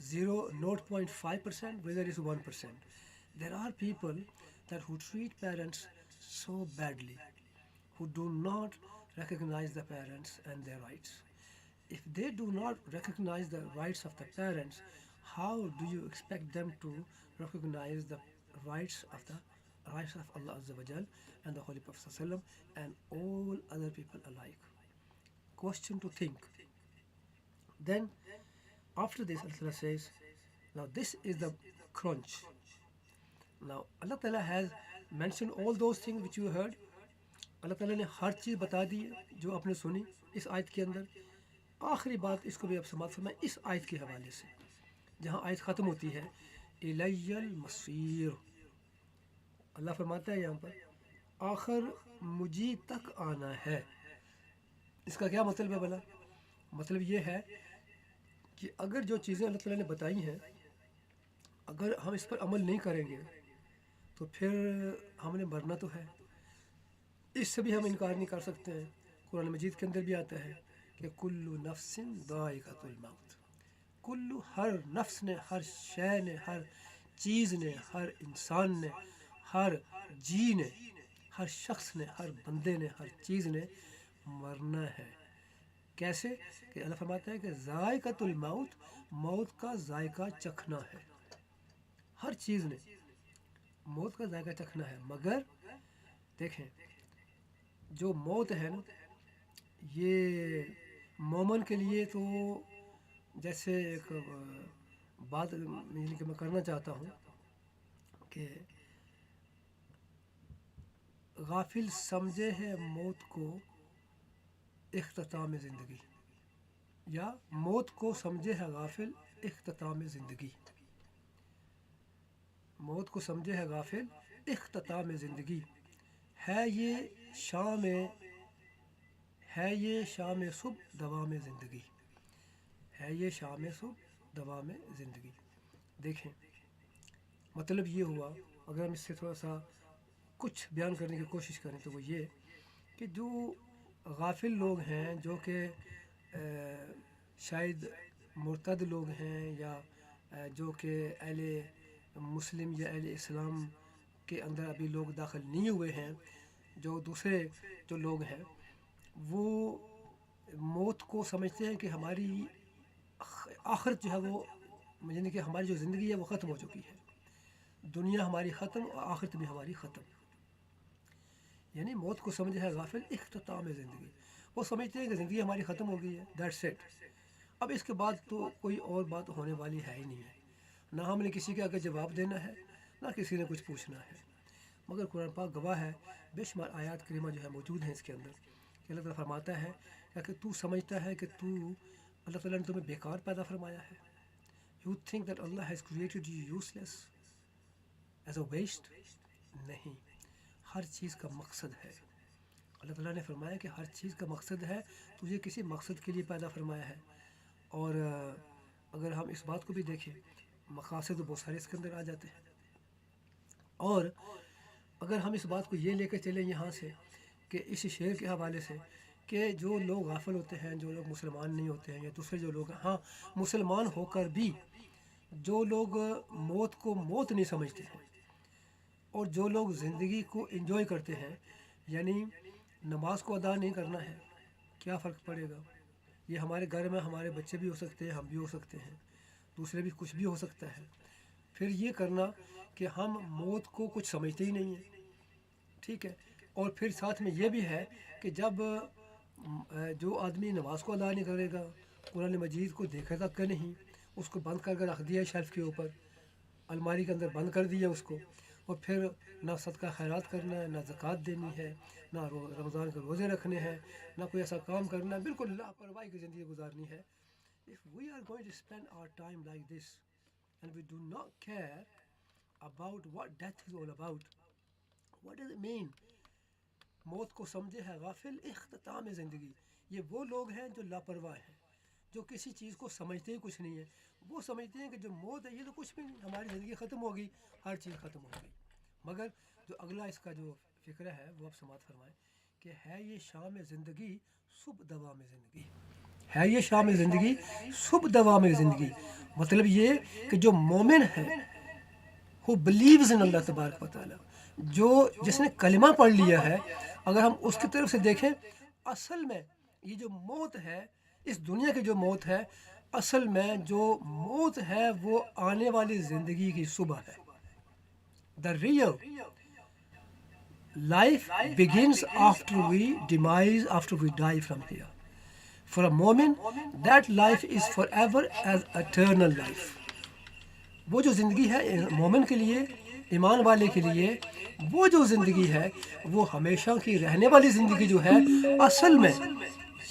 0.5%, whether it's 1%, there are people that who treat parents so badly, who do not recognize the parents and their rights. If they do not recognize the rights of the parents, how do you expect them to recognize the rights of Allah Azza wa Jal and the Holy Prophet Sallallahu Alaihi Wasallam and all other people alike? Question to think. Then after this Allah says, now this is the crunch. Now Allah Ta'ala has mentioned all those things which you heard. اللہ تعالیٰ نے ہر چیز بتا دی جو آپ نے سنی اس آیت کے اندر. آخری بات اس کو بھی آپ سماعت فرمائیں اس آیت کے حوالے سے جہاں آیت ختم ہوتی ہے الی المصیر. اللہ فرماتا ہے یہاں پر آخر مجھے تک آنا ہے. اس کا کیا مطلب ہے بھلا؟ مطلب یہ ہے کہ اگر جو چیزیں اللہ تعالیٰ نے بتائی ہیں اگر ہم اس پر عمل نہیں کریں گے تو پھر ہم نے مرنا تو ہے. اس سے بھی ہم انکار نہیں کر سکتے ہیں. قرآن مجید کے اندر بھی آتا ہے کہ کل نفس ذائقۃ الموت. کل، ہر نفس نے، ہر شے نے، ہر چیز نے، ہر انسان نے، ہر جی نے، ہر شخص نے، ہر بندے نے، ہر چیز نے مرنا ہے. کیسے کہ اللہ فرماتا ہے کہ ذائقۃ الموت، موت کا ذائقہ چکھنا ہے. ہر چیز نے موت کا ذائقہ چکھنا ہے. مگر دیکھیں جو موت ہے نا یہ مومن کے لیے تو جیسے ایک بات کہ میں کرنا چاہتا ہوں کہ غافل سمجھے ہے موت کو اختتام زندگی، یا موت کو سمجھے ہے غافل اختتام زندگی. موت کو سمجھے ہے غافل اختتام زندگی. ہے یہ شام صبح دوام زندگی. ہے یہ شام صبح دوام زندگی. دیکھیں مطلب یہ ہوا، اگر ہم اس سے تھوڑا سا کچھ بیان کرنے کی کوشش کریں تو وہ یہ کہ جو غافل لوگ ہیں، جو کہ شاید مرتد لوگ ہیں یا جو کہ اہل مسلم یا اہل اسلام کے اندر ابھی لوگ داخل نہیں ہوئے ہیں، جو دوسرے جو لوگ ہیں وہ موت کو سمجھتے ہیں کہ ہماری آخرت جو ہے وہ یعنی کہ ہماری جو زندگی ہے وہ ختم ہو چکی ہے، دنیا ہماری ختم اور آخرت بھی ہماری ختم. یعنی موت کو سمجھا ہے غافل اختتام زندگی. وہ سمجھتے ہیں کہ زندگی ہماری ختم ہو گئی ہے، دیٹس اٹ. اب اس کے بعد تو کوئی اور بات ہونے والی ہے ہی نہیں ہے. نہ ہم نے کسی کا اگر جواب دینا ہے ना किसी ने कुछ पूछना है। मगर कुरान पाक गवाह है, बेशुमार आयत करीमा जो है मौजूद हैं इसके अंदर, कि अल्लाह ताला फरमाता है कि तू समझता है कि अल्लाह ताला ने तुम्हें बेकार पैदा फरमाया है। You think that Allah has created you useless as a waste. नहीं, हर चीज़ का मकसद है। अल्लाह ताला ने फरमाया कि हर चीज़ का मकसद है, तुझे किसी मकसद के लिए पैदा फरमाया है। और अगर हम इस बात को भी देखें, मकासद तो बहुत सारे इसके अंदर आ जाते हैं। और अगर हम इस बात को ये लेकर चलें यहाँ से कि इस शेर के हवाले से कि जो लोग गाफिल होते हैं, जो लोग मुसलमान नहीं होते हैं या दूसरे जो लोग हैं, हाँ मुसलमान होकर भी जो लोग मौत को मौत नहीं समझते हैं और जो लोग ज़िंदगी को एंजॉय करते हैं, यानी नमाज को अदा नहीं करना है, क्या फ़र्क पड़ेगा? ये हमारे घर में हमारे बच्चे भी हो सकते हैं, हम भी हो सकते हैं, दूसरे भी कुछ भी हो सकता है। फिर ये करना कि हम मौत को कुछ समझते ही नहीं हैं, ठीक है। और फिर साथ में ये भी है कि जब जो आदमी नमाज को अदा नहीं करेगा, कुरान मजीद को देखेगा कि नहीं, उसको बंद करके रख दिया शेल्फ़ के ऊपर, अलमारी के अंदर बंद कर दिया उसको, और फिर ना सदका खैरात करना है, ना ज़कात देनी है, ना रमज़ान के रोज़े रखने हैं, ना कोई ऐसा काम करना है, बिल्कुल लापरवाही की ज़िंदगी गुजारनी है। If we are going to spend our time like this and we do not care about what death is all about, what does it mean? मौत को समझे है गाफिल, इख्तिताम ज़िंदगी। ये वो लोग हैं जो लापरवाह हैं, जो किसी चीज़ को समझते ही कुछ नहीं है। वो समझते हैं कि जो मौत है ये तो कुछ भी नहीं, हमारी ज़िंदगी ख़त्म होगी, हर चीज़ ख़त्म हो गई। मगर जो अगला इसका जो फ़िक्र है वो आप समात फरमाएं कि है ये शाम ज़िंदगी सुबह दवा में ज़िंदगी, है ये शाम ज़िंदगी सुबह दवा में ज़िंदगी। मतलब ये कि जो मोमिन है, हु बिलीव्स इन अल्लाह तबारक व तआला, जो जिसने कलिमा पढ़ लिया है, अगर हम उसकी तरफ से देखें, असल में ये जो मौत है, इस दुनिया की जो मौत है, असल में जो मौत है वो आने वाली ज़िंदगी की सुबह है। The real life begins after we demise, after we die from here. For a moment, that life is forever as eternal life. वो जो ज़िंदगी है मोमिन के लिए, ईमान वाले के लिए, वो जो ज़िंदगी है वो हमेशा की रहने वाली ज़िंदगी जो है, असल में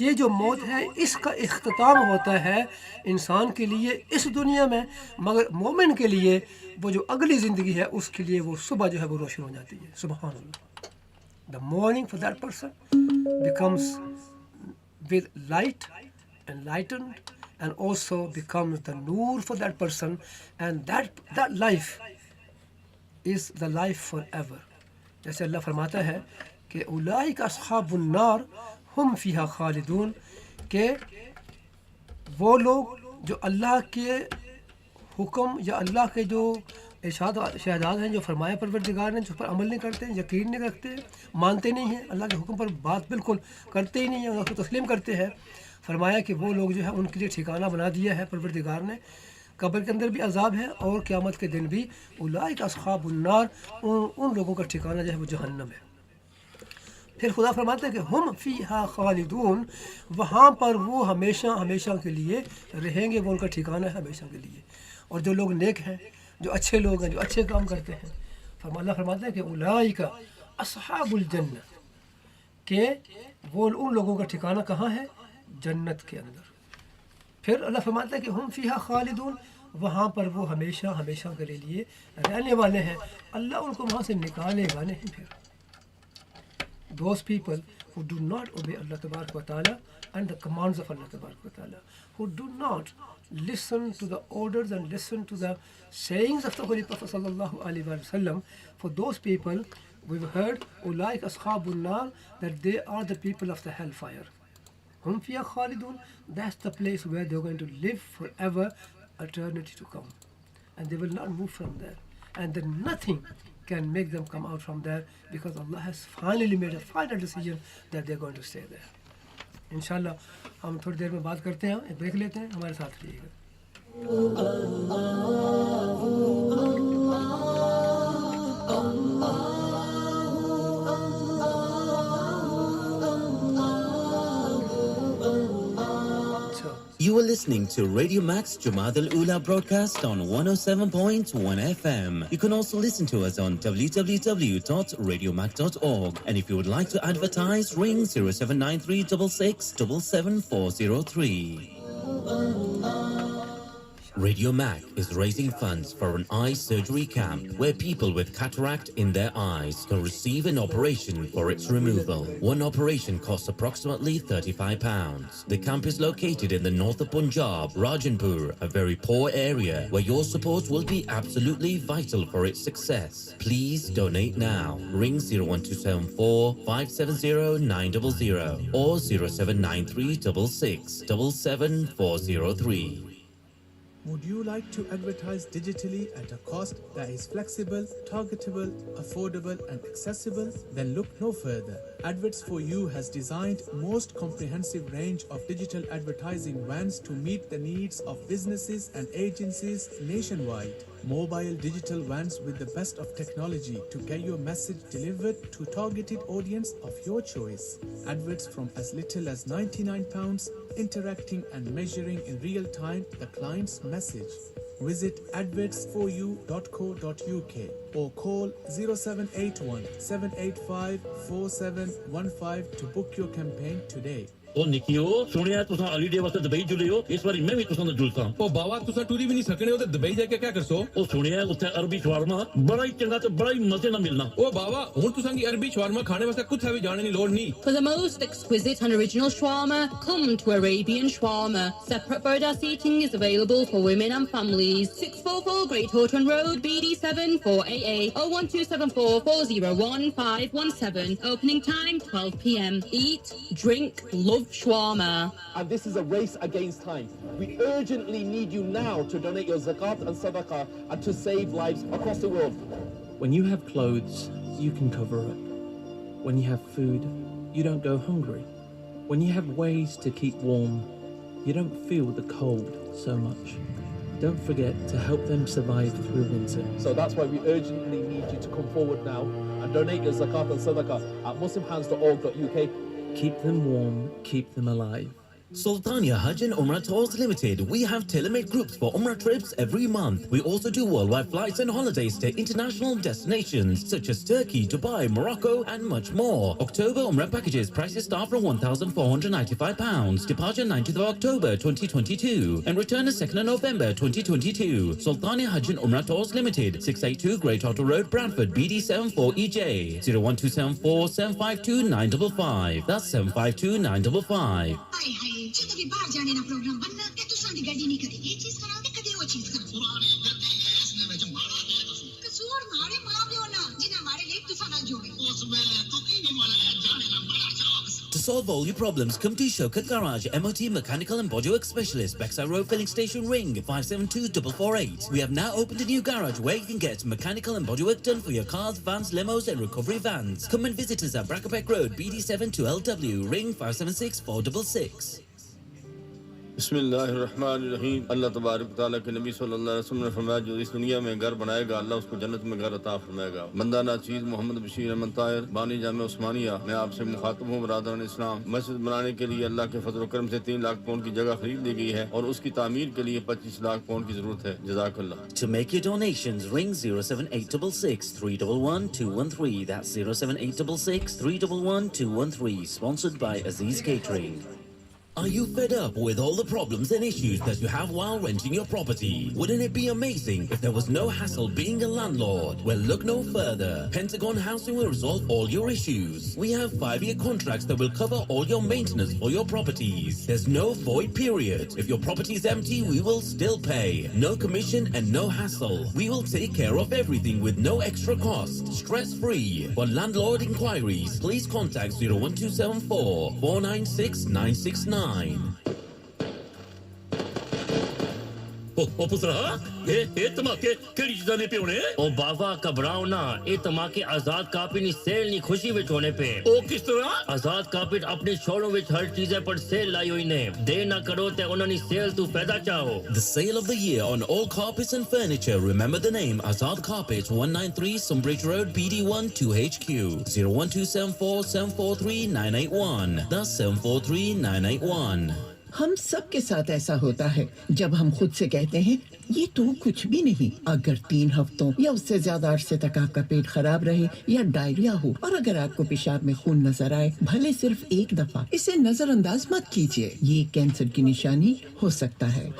ये जो मौत है इसका इख्तिताम होता है इंसान के लिए इस दुनिया में, मगर मोमिन के लिए वो जो अगली ज़िंदगी है उसके लिए वो सुबह जो है वो रोशन हो जाती है। सुभान अल्लाह। The morning for that person becomes with light, enlightened, and also becomes the noor for that person, and that life is the life forever. जैसे अल्लाह फरमाता है कि उलाइका अस्हाबुन नार हम फ़ीहा खालिदून, के वो लोग जो अल्लाह के हुक्म या अल्लाह के जो शहदात हैं, जो फरमाया परवरदिगार ने, जो पर अमल नहीं करते हैं, यकीन नहीं रखते हैं, मानते नहीं हैं, अल्लाह के हुक्म पर बात बिल्कुल करते ही नहीं हैं, उसको तस्लीम करते हैं, फरमाया कि वो लोग जो है उनके लिए ठिकाना बना दिया है परवरदिगार ने, कब्र के अंदर भी अजाब है और क़यामत के दिन भी। उलाइका अस्हाबुन नार, उन लोगों का ठिकाना जो है वो जहन्नम है। फिर खुदा फरमाते हैं कि हम फ़ीहा खालिदून, वहाँ पर वो हमेशा हमेशा के लिए रहेंगे, वो उनका ठिकाना है हमेशा के लिए। और जो लोग नेक हैं, जो अच्छे लोग हैं, जो अच्छे काम करते हैं, अल्लाह फरमाते हैं कि उलाइका अस्हाबुल जन्नह, के वो उन लोगों का ठिकाना कहाँ है? जन्नत के अंदर। फिर अल्लाह फरमाता है कि हम फ़ीहा खालिदून, वहाँ पर वो हमेशा हमेशा के लिए रहने वाले हैं, अल्लाह उनको वहाँ से निकालेगा नहीं। फिर those people who do not obey Allah Tabarak wa Ta'ala and the commands of Allah Tabarak wa Ta'ala, who do not listen to the orders and listen to the sayings of the Holy Prophet Sallallahu Alaihi Wasallam, for those people we've heard Ulaik Ashabun Nar, that they are the people of the hellfire. Hum fiya khalidun, that's the place where they're going to live forever, eternity to come, and they will not move from there, and then nothing can make them come out from there, because Allah has finally made a final decision that they're going to stay there. इंशाल्लाह हम थोड़ी देर में बात करते हैं, एक break लेते हैं, हमारे साथ रहिएगा। अच्छा, You are listening to Radio Max Jamaat al-Ula broadcast on 107.1 FM. You can also listen to us on www.radiomac.org. And if you would like to advertise, ring 079366 77403. Radio Mac is raising funds for an eye surgery camp where people with cataract in their eyes can receive an operation for its removal. One operation costs approximately £35. The camp is located in the north of Punjab, Rajanpur, a very poor area where your support will be absolutely vital for its success. Please donate now. Ring 01274 570 900 or 079366 77403. Would you like to advertise digitally at a cost that is flexible, targetable, affordable and accessible? Then look no further. Adverts for You has designed most comprehensive range of digital advertising vans to meet the needs of businesses and agencies nationwide. Mobile digital vans with the best of technology to get your message delivered to targeted audience of your choice. Adverts from as little as £99, interacting and measuring in real time the client's message. Visit adverts4you.co.uk or call 0781 785 4715 to book your campaign today. ओ निकियो सुनिया तुसा holiday वास्ते Dubai जुले हो इस बारी मैं भी तुसा नाल जुलता ओ बाबा तुसा टूरी भी नहीं सकने हो ते दुबई जाके क्या करसो ओ सुनिया उत्थे अरबी शवारमा बड़ा ही चंगा ते बड़ा ही मजे नाल मिलना ओ बाबा हुन तुसा की अरबी शवारमा खाने वास्ते कुछ भी जाने दी लोड़ नहीं For the most exquisite and original shawarma, come to Arabian Shawarma. Separate Burda seating is available for women and families. 644 Great Horton Road, BD7 4AA 01274 401 517. Opening time 12 p.m. Eat, drink, love shawarma. And this is a race against time. We urgently need you now to donate your zakat and sadaqah and to save lives across the world. When you have clothes, you can cover up. When you have food, you don't go hungry. When you have ways to keep warm, you don't feel the cold so much. Don't forget to help them survive through winter. So that's why we urgently need you to come forward now and donate your zakat and sadaqah at muslimhands.org.uk. Keep them warm, keep them alive. Sultania Hajj and Umrah Tours Limited. We have tailor-made groups for Umrah trips every month. We also do worldwide flights and holidays to international destinations such as Turkey, Dubai, Morocco and much more. October Umrah packages prices start from £1,495. Departure 9th of October 2022 and return the 2nd of November 2022. Sultania Hajj and Umrah Tours Limited, 682 Great Auto Road, Bradford, BD74EJ, 01274 752 955. That's 752 955. जब भी बाहर जाने ना programme बनना कि तू साडी गाड़ी नहीं कदी ये चीज करा के कदी वो चीज करा पुरानी गद्दी है इसने में मारा है कसूर मारे मां प्यो ना जिन्हें हमारे लिए तू साना जोड़े उस वेले तू की नहीं वाला जाने ना बड़ा चौक To solve all your problems, come to Showkat Garage, MOT Mechanical and Bodywork Specialist, Beckside Road Filling Station, Ring 572448. We have now opened a new garage where you can get mechanical and bodywork done for your cars, vans, limos and recovery vans. Come and visit us at Brackerbeck Road, BD7 2LW, Ring 576 466. बिस्मिल्लाहिर्रहमानिर्रहीम अल्लाह तबारक तआला के नबी सल्लल्लाहु अलैहि वसल्लम ने फरमाया जो इस दुनिया में घर बनाएगा अल्लाह उसको जन्नत में घर अता फरमाएगा बंदा नाचीज मोहम्मद बशीर अहमद ताहिर बानी जामे उस्मानिया मैं आपसे मुखातब हूँ बरादरान इस्लाम मस्जिद बनाने के लिए अल्लाह के फजल करम से 3 लाख पाउंड की जगह खरीद ली गई है और उसकी तामीर के लिए 25 लाख पाउंड की जरूरत है जज़ाकल्लाह To make your donations, ring 07866 311 213. That's 07866 311 213. Sponsored by Aziz Catering. Are you fed up with all the problems and issues that you have while renting your property? Wouldn't it be amazing if there was no hassle being a landlord? Well, look no further. Pentagon Housing will resolve all your issues. We have 5-year contracts that will cover all your maintenance for your properties. There's no void period. If your property is empty, we will still pay. No commission and no hassle. We will take care of everything with no extra cost. Stress-free. For landlord inquiries, please contact 01274 496 969. ओ पुत्रा ये तमाके केड़ी चीज़ां ने पे होने ओ बाबा घबराओ ना ये तमाके आजाद कार्पेट नी सेल नी खुशी विच होने पे ओ किस तरह आजाद कार्पेट अपने शोरूम विच हर चीज़ पर सेल लाई हुई ने देर ना करो ते उन्हां नी सेल तू फायदा चाहो The sale of the year on all carpets and furniture. Remember the name Azad Carpets, 193 Sunbridge Road, BD1 2HQ, 01274 743 981. That's 743 981. हम सब के साथ ऐसा होता है जब हम खुद से कहते हैं ये तो कुछ भी नहीं। अगर 3 हफ्तों या उससे ज्यादा अरसे तक आपका पेट खराब रहे या डायरिया हो और अगर आपको पेशाब में खून नजर आए भले सिर्फ एक दफा, इसे नजरअंदाज मत कीजिए। ये कैंसर की निशानी हो सकता है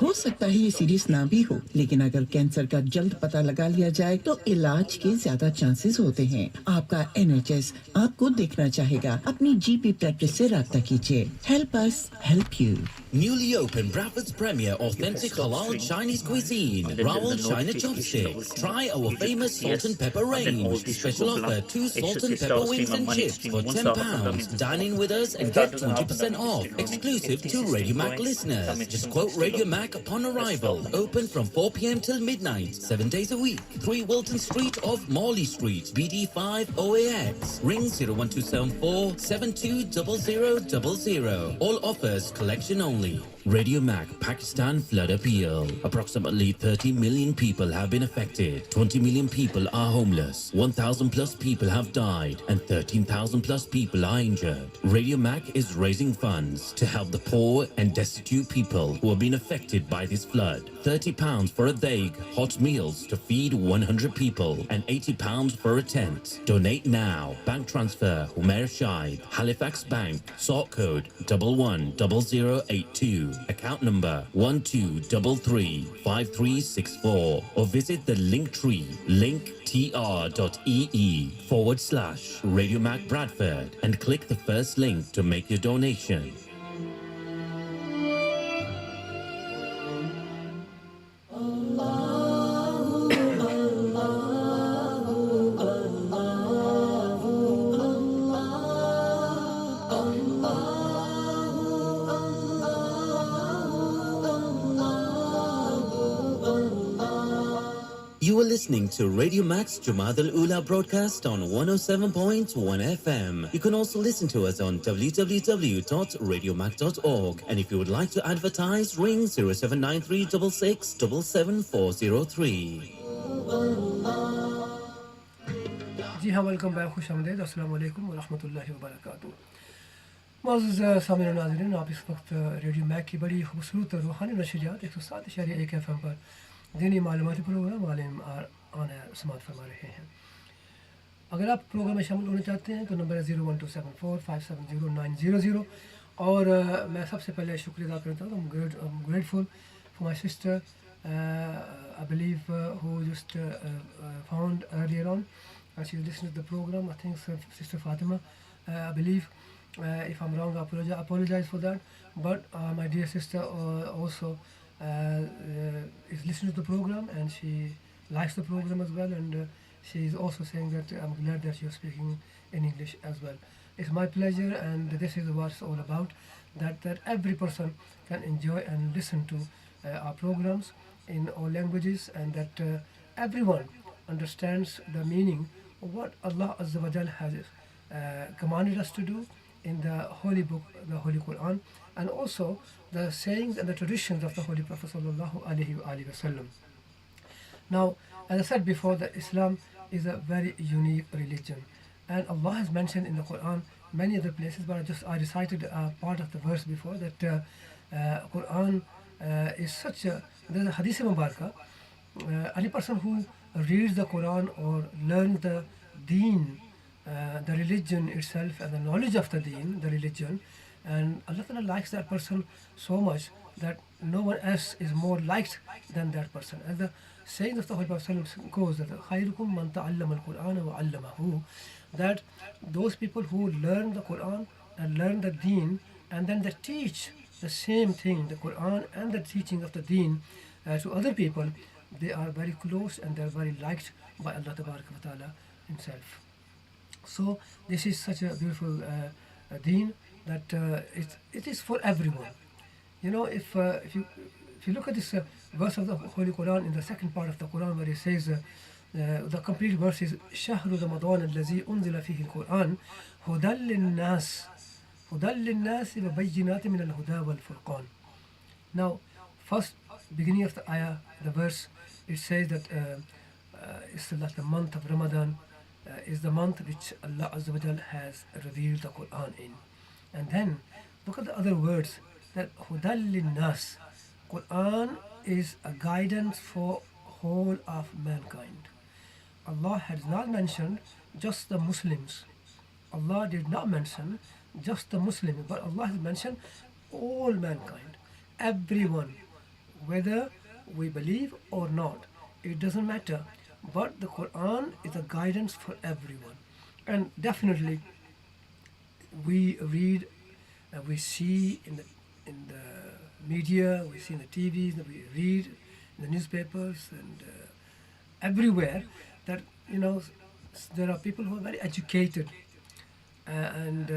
ये सीरियस ना भी हो, लेकिन अगर कैंसर का जल्द पता लगा लिया जाए तो इलाज के ज्यादा चांसेस होते हैं। आपका NHS आपको देखना चाहेगा। अपनी GP प्रैक्टिस से राब्ता कीजिए। Help us help you. Newly opened Bradford's premier authentic halal Chinese cuisine, Rawal China Chopsticks. Try our famous salt and pepper range. Special offer, 2 salt and pepper wings and chips for £10. Dine in with us and get 20% off. Exclusive to RADIOMAC listeners. Just quote RADIOMAC upon arrival. Open from 4 p.m. till midnight, 7 days a week. 3 Wilton Street off Morley Street, BD5 OAX. Ring 01274 720000. All offers collection only. RADIOMAC Pakistan flood appeal. Approximately 30 million people have been affected. 20 million people are homeless. 1,000 plus people have died and 13,000 plus people are injured. RADIOMAC is raising funds to help the poor and destitute people who have been affected by this flood. £30 for a daig, hot meals to feed 100 people and £80 for a tent. Donate now. Bank transfer Umair Shaib, Halifax Bank, sort code 110082. Account number 12335364 or visit the link tree linktr.ee/RADIOMAC Bradford and click the first link to make your donation. You are listening to Radio Max Jamaat Al-Ula broadcast on 107.1 FM. You can also listen to us on www.radiomac.org. And if you would like to advertise, ring 079366 77403. जी हाँ, welcome back, खुश आमदीद, अस्सलाम वालेकुम व रहमतुल्लाहि व बरकातुहू। मुअज़्ज़िज़ सामिईन व नाज़रीन, आप इस वक्त रेडियो मैक की बड़ी खूबसूरत रूहानी नशरियात 107.1 FM पर दीनी मालूमाती प्रोग्राम आलिम ऑन एयर समाअत फरमा रहे हैं। अगर आप प्रोग्राम में शामिल होना चाहते हैं तो नंबर है 01274570900। और मैं सबसे पहले शुक्रिया अदा करता हूँ। I'm grateful for my sister, I believe, who just found earlier on. She listened to the program, I think Sister Fatima, I believe. If I'm wrong, I apologize for that. But my dear sister also is listening to the program and she likes the program as well. And she is also saying that I'm glad that you're speaking in English as well. It's my pleasure, and this is what it's all about. That every person can enjoy and listen to our programs in all languages, and that everyone understands the meaning of what Allah Azza wa Jal has commanded us to do in the Holy Book, the Holy Quran, and also the sayings and the traditions of the Holy Prophet Sallallahu Alaihi Wasallam. Now, as I said before, that Islam is a very unique religion, and Allah has mentioned in the Quran many other places, but I recited a part of the verse before that Quran is such a, there's a Hadith Mubarakah, any person who reads the Quran or learns the deen, the religion itself, and the knowledge of the deen, the religion, and Allah Ta'ala likes that person so much that no one else is more liked than that person. As the saying of the Holy Prophet goes, that خَيْرُكُمْ مَنْ تَعَلَّمَ الْقُرْآنَ وَعَلَّمَهُ, that those people who learn the Quran and learn the deen and then they teach the same thing, the Quran and the teaching of the deen to other people, they are very close and they are very liked by Allah Ta'ala himself. So this is such a beautiful deen that it is for everyone. You know, if you look at this verse of the Holy Quran in the second part of the Quran, where it says, the complete verse is شهر رمضان الذي أنزل فيه القرآن هدى للناس وبينات من الهدى والفرقان. Now, first beginning of the ayah, the verse, it says that it's that the month of Ramadan is the month which Allah Azza wa Jal has revealed the Quran in. And then look at the other words that Hudal Linnas, Quran is a guidance for whole of mankind. Allah has not mentioned just the Muslims. Allah did not mention just the Muslims, but Allah has mentioned all mankind, everyone, whether we believe or not. It doesn't matter. But the Quran is a guidance for everyone. And definitely we read, we see in the media, we see in the TVs, we read in the newspapers and everywhere that, there are people who are very educated and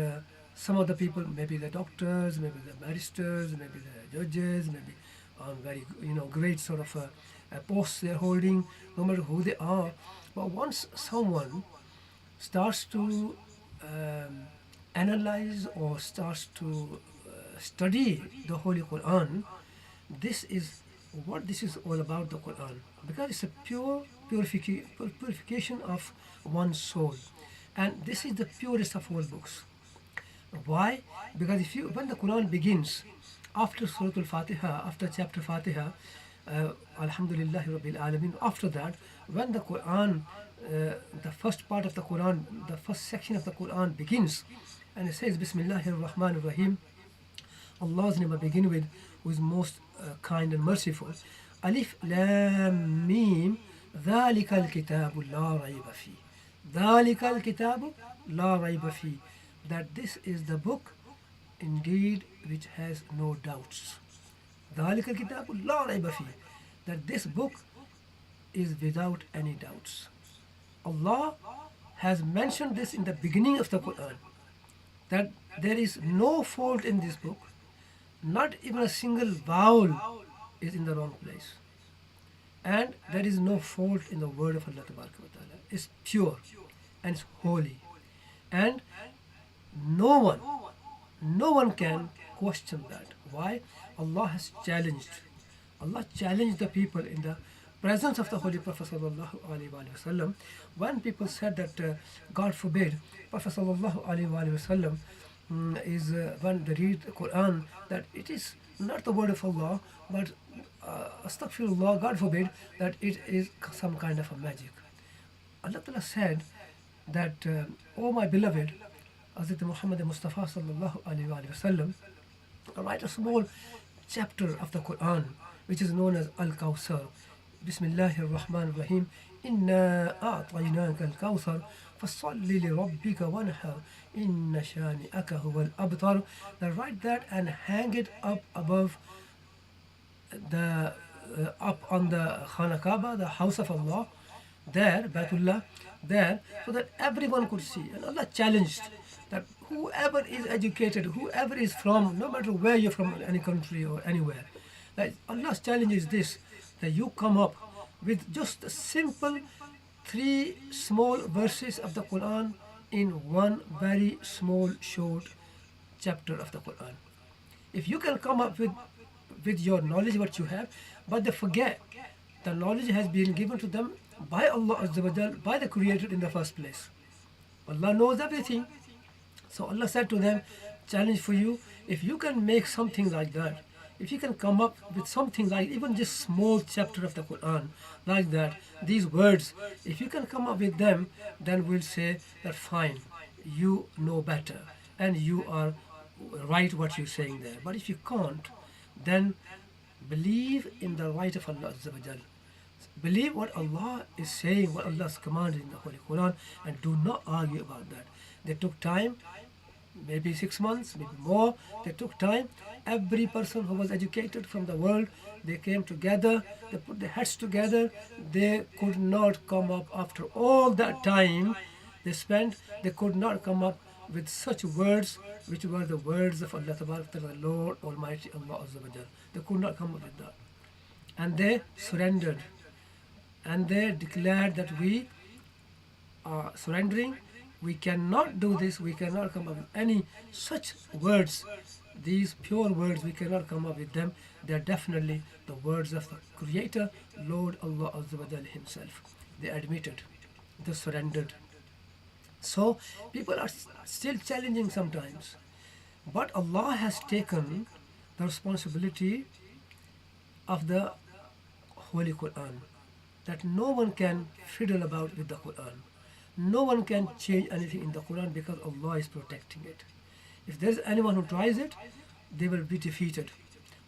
some of the people, maybe the doctors, maybe the barristers, maybe the judges, maybe on very, great sort of posts they're holding, no matter who they are. But once someone starts to analyze or starts to study the Holy Quran, this is what this is all about, the Quran, because it's a pure purification of one's soul, and this is the purest of all books. Why? Because when the Quran begins after Surah Al-Fatiha, after chapter Fatiha, Alhamdulillahi Rabbil Alameen, after that, when the Quran, the first part of the Quran, the first section of the Quran begins, and it says Bismillahir Rahmanir Rahim, Allah's name I begin with, who is most kind and merciful. Alif Lam Mim, ذَلِكَ الْكِتَابُ لَا رَيْبَ فِيهِ. ذَلِكَ الْكِتَابُ لَا رَيْبَ فِيهِ. That this is the book indeed which has no doubts. ذَلِكَ الْكِتَابُ لَا رَيْبَ فِيهِ. That this book is without any doubts. Allah has mentioned this in the beginning of the Quran, that there is no fault in this book, not even a single vowel is in the wrong place. And there is no fault in the word of Allah Ta'ala. It's pure and it's holy. And no one can question that. Why? Allah has challenged. Allah challenged the people in the presence of the Holy Prophet Sallallahu Alaihi Wasallam, when people said that God forbid, Prophet Sallallahu Alaihi Wasallam is when they read the Quran, that it is not the word of Allah, but astaghfirullah, God forbid, that it is some kind of a magic. Allah Ta'ala said that, O my beloved, Hazrat Muhammad Mustafa Sallallahu Alaihi Wasallam, write a small chapter of the Quran, which is known as Al-Kawthar. Bismillahir Rahmanir Rahim. Inna a'tainaka al-kawthar fasalli li rabbika wanhar inna shani'aka huwal abtar. Then write that and hang it up above the up on the Khana Kaaba, the house of Allah, there, Baitullah, there, so that everyone could see. And Allah challenged that whoever is educated, whoever is from, no matter where you're from, any country or anywhere, that Allah's challenge is this, that you come up with just a simple 3 small verses of the Quran in one very small, short chapter of the Quran. If you can come up with your knowledge, what you have, but they forget the knowledge has been given to them by Allah Azza wa Jal, by the Creator in the first place. Allah knows everything. So Allah said to them, challenge for you, if you can make something like that, if you can come up with something like even just small chapter of the Quran, like that, these words, if you can come up with them, then we'll say that fine, you know better and you are right what you're saying there. But if you can't, then believe in the right of Allah Azza wa Jal. Believe what Allah is saying, what Allah has commanded in the Holy Quran, and do not argue about that. They took time, maybe 6 months, maybe more. They took time. Every person who was educated from the world, they came together, they put their heads together. They could not come up after all that time they spent. They could not come up with such words which were the words of Allah Ta'ala, the Lord Almighty Allah Azza wa Jal. They could not come up with that. And they surrendered. And they declared that we are surrendering. We cannot do this. We cannot come up with any such words. These pure words, we cannot come up with them. They are definitely the words of the Creator, Lord Allah Azza wa Jal Himself. They admitted. They surrendered. So people are still challenging sometimes. But Allah has taken the responsibility of the Holy Quran, that no one can fiddle about with the Quran. No one can change anything in the Quran because Allah is protecting it. If there is anyone who tries it, they will be defeated.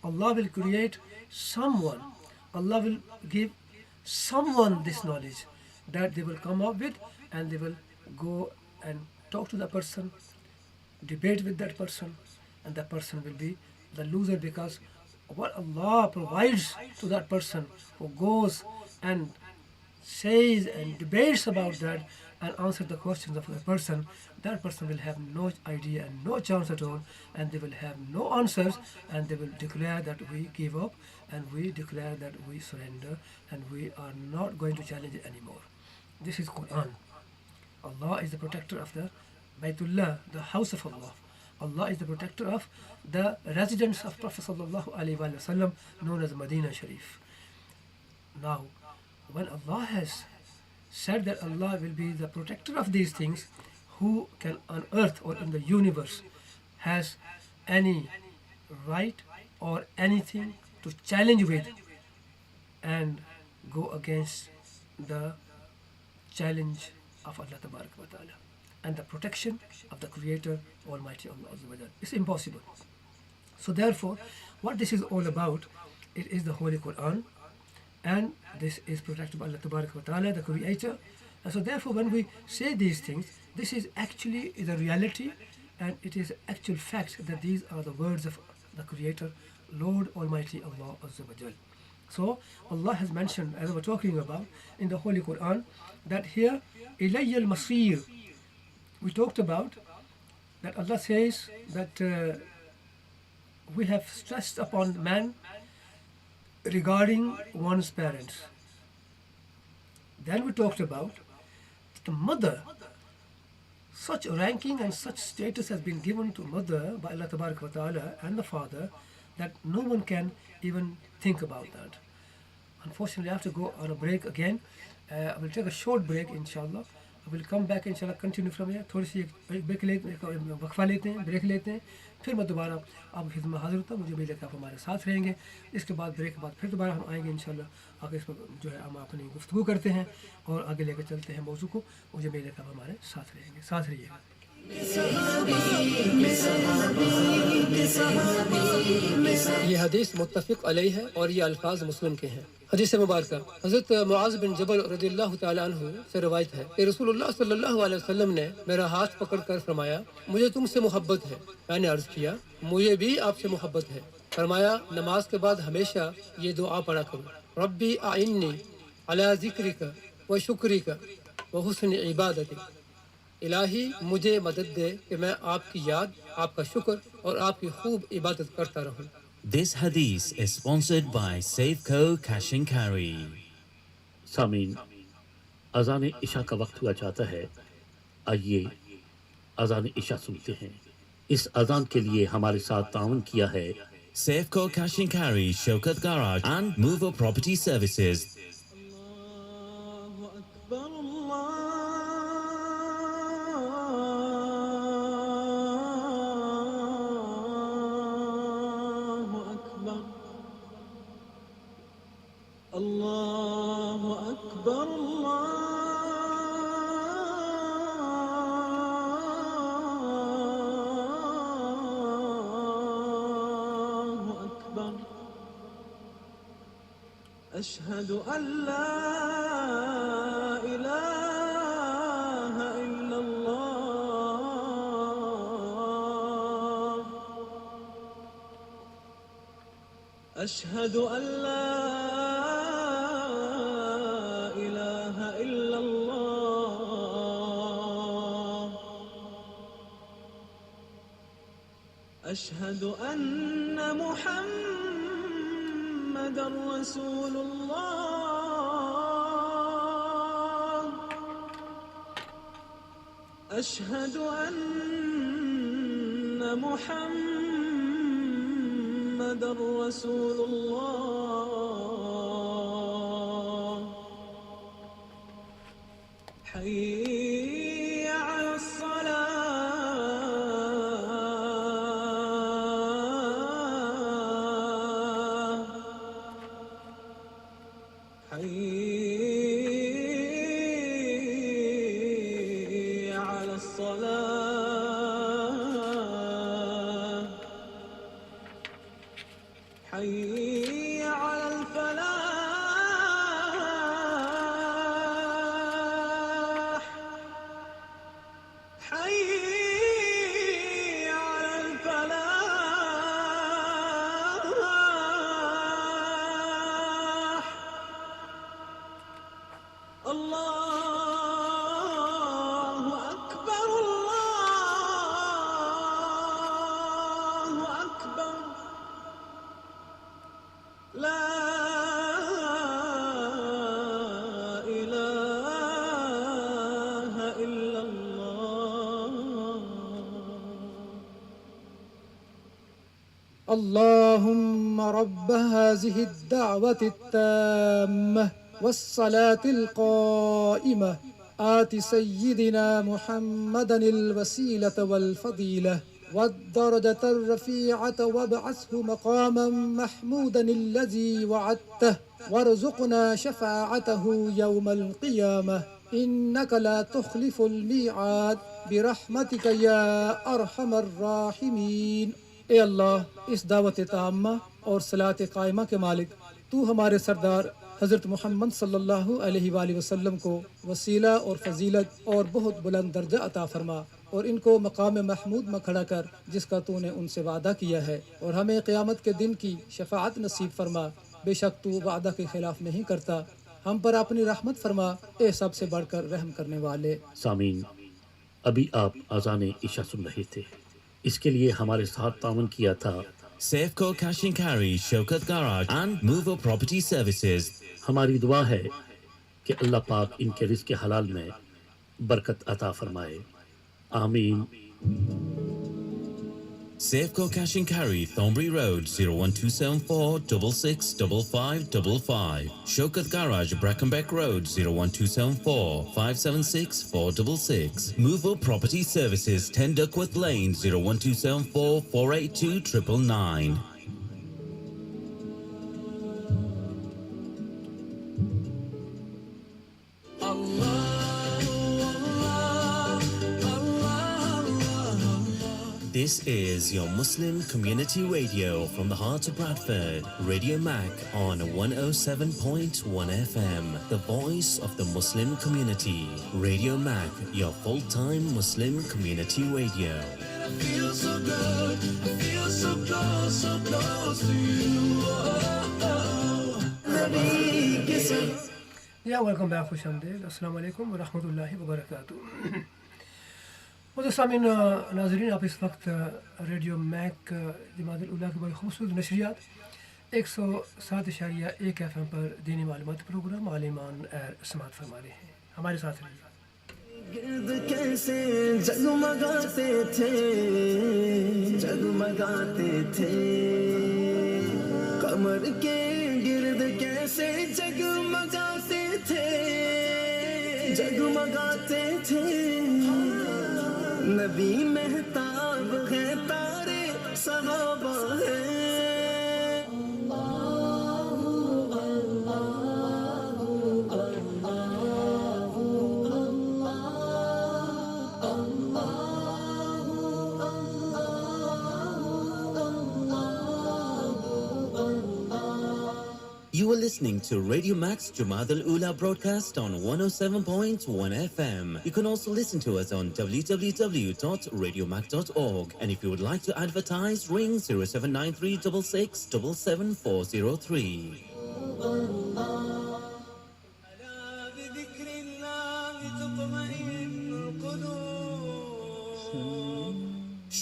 Allah will create someone, Allah will give someone this knowledge that they will come up with, and they will go and talk to the person, debate with that person, and that person will be the loser, because what Allah provides to that person who goes and says and debates about that and answers the questions of the person, that person will have no idea and no chance at all, and they will have no answers, and they will declare that we give up, and we declare that we surrender, and we are not going to challenge it anymore. This is Quran. Allah is the protector of the Baytullah, the house of Allah. Allah is the protector of the residence of Prophet sallallahu alaihi wasallam, known as Medina Sharif. Now, when Allah has said that Allah will be the protector of these things, who can on earth or in the universe has any right or anything to challenge with and go against the challenge of Allah Tabarak wa Ta'ala and the protection of the Creator, Almighty Allah Azza wa Jal? It's impossible. So therefore, what this is all about, it is the Holy Quran, and this is protected by Allah Tabarak wa Ta'ala, the Creator. And so therefore, when we say these things, this is actually the reality, and it is actual fact that these are the words of the Creator, Lord Almighty Allah Azza wa Jal. So Allah has mentioned, as we were talking about in the Holy Quran, that here, Ilayya al-Masir, we talked about that Allah says that we have stressed upon man regarding one's parents. Then we talked about the mother. Such ranking and such status has been given to mother by Allah Tabarak wa Ta'ala and the father that no one can even think about that. Unfortunately, I have to go on a break again. I will take a short break, inshallah. I will come back, inshallah, continue from here. थोड़ी सी एक break वक्फा लेते हैं, break लेते हैं, फिर मैं दोबारा आप खिदमत में हाजिर होता हूँ. मुझे उम्मीद है कि आप हमारे साथ रहेंगे. इसके बाद ब्रेक के बाद फिर दोबारा हम आएंगे, इंशाल्लाह. आगे इस पर जो है हम अपनी गुफ्तगू करते हैं और आगे लेकर चलते हैं मौजू को. मुझे उम्मीद है कि आप हमारे साथ रहेंगे. साथ रहिएगा. ये हदीस मुत्तफ़िक़ अलैह है और ये अल्फाज मुस्लिम के हैं. हदीस मुबारक हज़रत मुआज़ बिन जबल रज़ियल्लाहु ताला अन्हु से रवायत है कि रसूलुल्लाह सल्लल्लाहु अलैहि वसल्लम ने मेरा हाथ पकड़कर फरमाया, मुझे तुमसे मोहब्बत है. मैंने अर्ज़ किया, मुझे भी आपसे मोहब्बत है. फरमाया, नमाज के बाद हमेशा ये दुआ पढ़ा करो, रब्बी आइन्नी अला ज़िक्रिका व शुक्रिका व हुस्नि इबादतिक. इलाही, मुझे मदद दे कि मैं आपकी याद, आपका शुक्र और आपकी खूब इबादत करता रहूं. This hadith is sponsored by Safeco Cash and Carry. सामीन, अज़ान इशा का वक्त हुआ चाहता है. आइए अज़ान इशा सुनते हैं. इस अज़ान के लिए हमारे साथ ताउन किया है Safeco Cash and Carry, Shaukat Garage and Mover Property Services. أشهد أن لا إله إلا الله. أشهد أن لا إله إلا الله. أشهد أن محمد رسول الله. أشهد أن محمد رسول الله. حي على الصلاة. حي على الفلاح حي على الفلاح الله أكبر الله أكبر لا إله إلا الله اللهم رب هذه الدعوة التامة والصلاة القائمة آت سيدنا محمدا الوسيلة والفضيلة والدرجة الرفيعة وابعثه مقاما محمودا الذي وعدته وارزقنا شفاعته يوم القيامة إنك لا تخلف الميعاد برحمتك يا أرحم الراحمين. اے اللہ، اس دعوت تامہ اور صلاۃ قائمہ کے مالک، تو ہمارے سردار حضرت محمد صلی اللہ علیہ وآلہ وسلم کو وسیلہ اور فضیلت اور بہت بلند درجہ عطا فرما اور ان کو مقام محمود میں کھڑا کر جس کا تو نے ان سے وعدہ کیا ہے، اور ہمیں قیامت کے دن کی شفاعت نصیب فرما، بے شک تو وعدہ کے خلاف نہیں کرتا، ہم پر اپنی رحمت فرما، اے سب سے بڑھ کر رحم کرنے والے۔ سامعین، ابھی آپ اذان عشاء سن رہے تھے، اس کے لیے ہمارے ساتھ تعاون کیا تھا Safeco Cash and Carry, Shaukat Garage and Mover Property Services. ہماری دعا ہے کہ اللہ پاک ان کے رزق حلال میں برکت عطا فرمائے، آمین۔ Safeco Cash and Carry, Thornbury Road, 01274 665555. Shaukat Garage, Brackenbeck Road, 01274 576 466. Mover Property Services, 10 Duckworth Lane, 01274 482 999. This is your Muslim Community Radio from the heart of Bradford, RADIOMAC on 107.1 FM, the voice of the Muslim community. RADIOMAC, your full-time Muslim community radio. I feel so good, I feel so close to you. یا welcome back, خوش آمدید، السلام علیکم ورحمۃ اللہ وبرکاتہ۔ سامعین ناظرین، آپ اس وقت ریڈیو میک جماعت الاولیاء کی بڑی خوبصورت نشریات 107.1 FM پر دینی معلومات پروگرام عالمان ایر سماعت فرما رہے ہیں، ہمارے ساتھ رہیے۔ گرد کیسے جگمگاتے تھے جگمگاتے تھے، کمر کے گرد کیسے جگمگاتے تھے جگمگاتے تھے، نبی مہتاب ہے تارے صحابہ ہے، You are listening to Radio Max Jamaat al-Ula broadcast on 107.1 FM. You can also listen to us on www.radiomac.org. And if you would like to advertise, ring 0793 66 77403.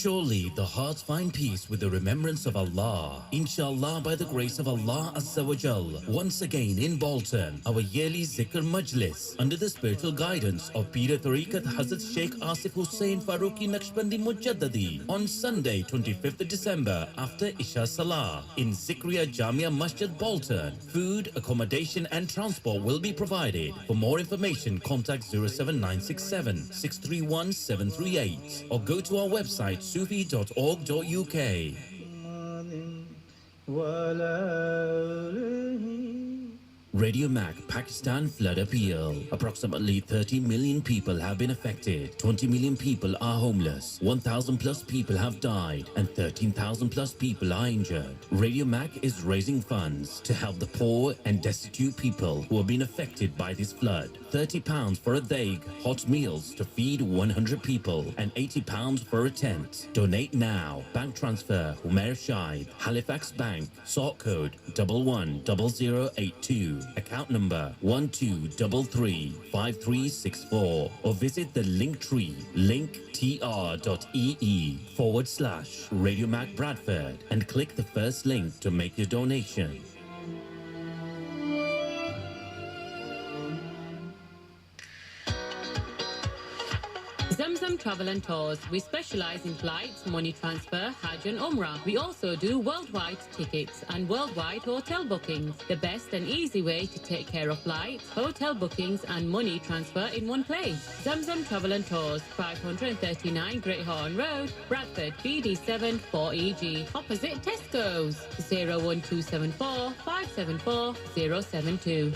Surely the hearts find peace with the remembrance of Allah. Inshallah, by the grace of Allah Azza wa Jal, once again in Bolton, our yearly Zikr Majlis, under the spiritual guidance of Pir Tariqat Hazrat Sheikh Asif Hussain Farooqi Naqshbandi Mujaddadi, on Sunday 25th December after Isha Salah in Zikriya Jamia Masjid Bolton. Food, accommodation and transport will be provided. For more information, contact 07967 631 738 or go to our website sufi.org.uk. RADIOMAC Pakistan Flood Appeal. Approximately 30 million people have been affected. 20 million people are homeless. 1,000 plus people have died. And 13,000 plus people are injured. RADIOMAC is raising funds to help the poor and destitute people who have been affected by this flood. £30 for a daig, hot meals to feed 100 people, and £80 for a tent. Donate now. Bank transfer, Umair Shaib, Halifax Bank, sort code 110082. Account number 12335364, or visit the link tree linktr.ee/RadioMac Bradford and click the first link to make your donation. Zamzam Travel and Tours. We specialize in flights, money transfer, Hajj and Umrah. We also do worldwide tickets and worldwide hotel bookings. The best and easy way to take care of flights, hotel bookings and money transfer in one place. Zamzam Travel and Tours, 539 Great Horn Road, Bradford, BD7 4EG, opposite Tesco's. 01274 574 072.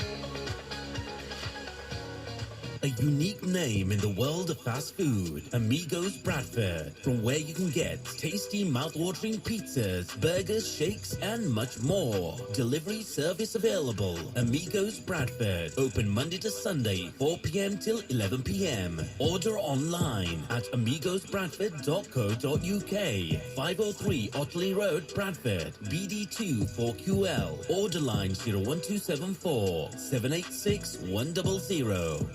A unique name in the world of fast food, Amigos Bradford, from where you can get tasty mouth-watering pizzas, burgers, shakes, and much more. Delivery service available. Amigos Bradford, open Monday to Sunday, 4 p.m. till 11 p.m. Order online at amigosbradford.co.uk. 503 Otley Road, Bradford, BD2 4QL. Order line 01274 786 100.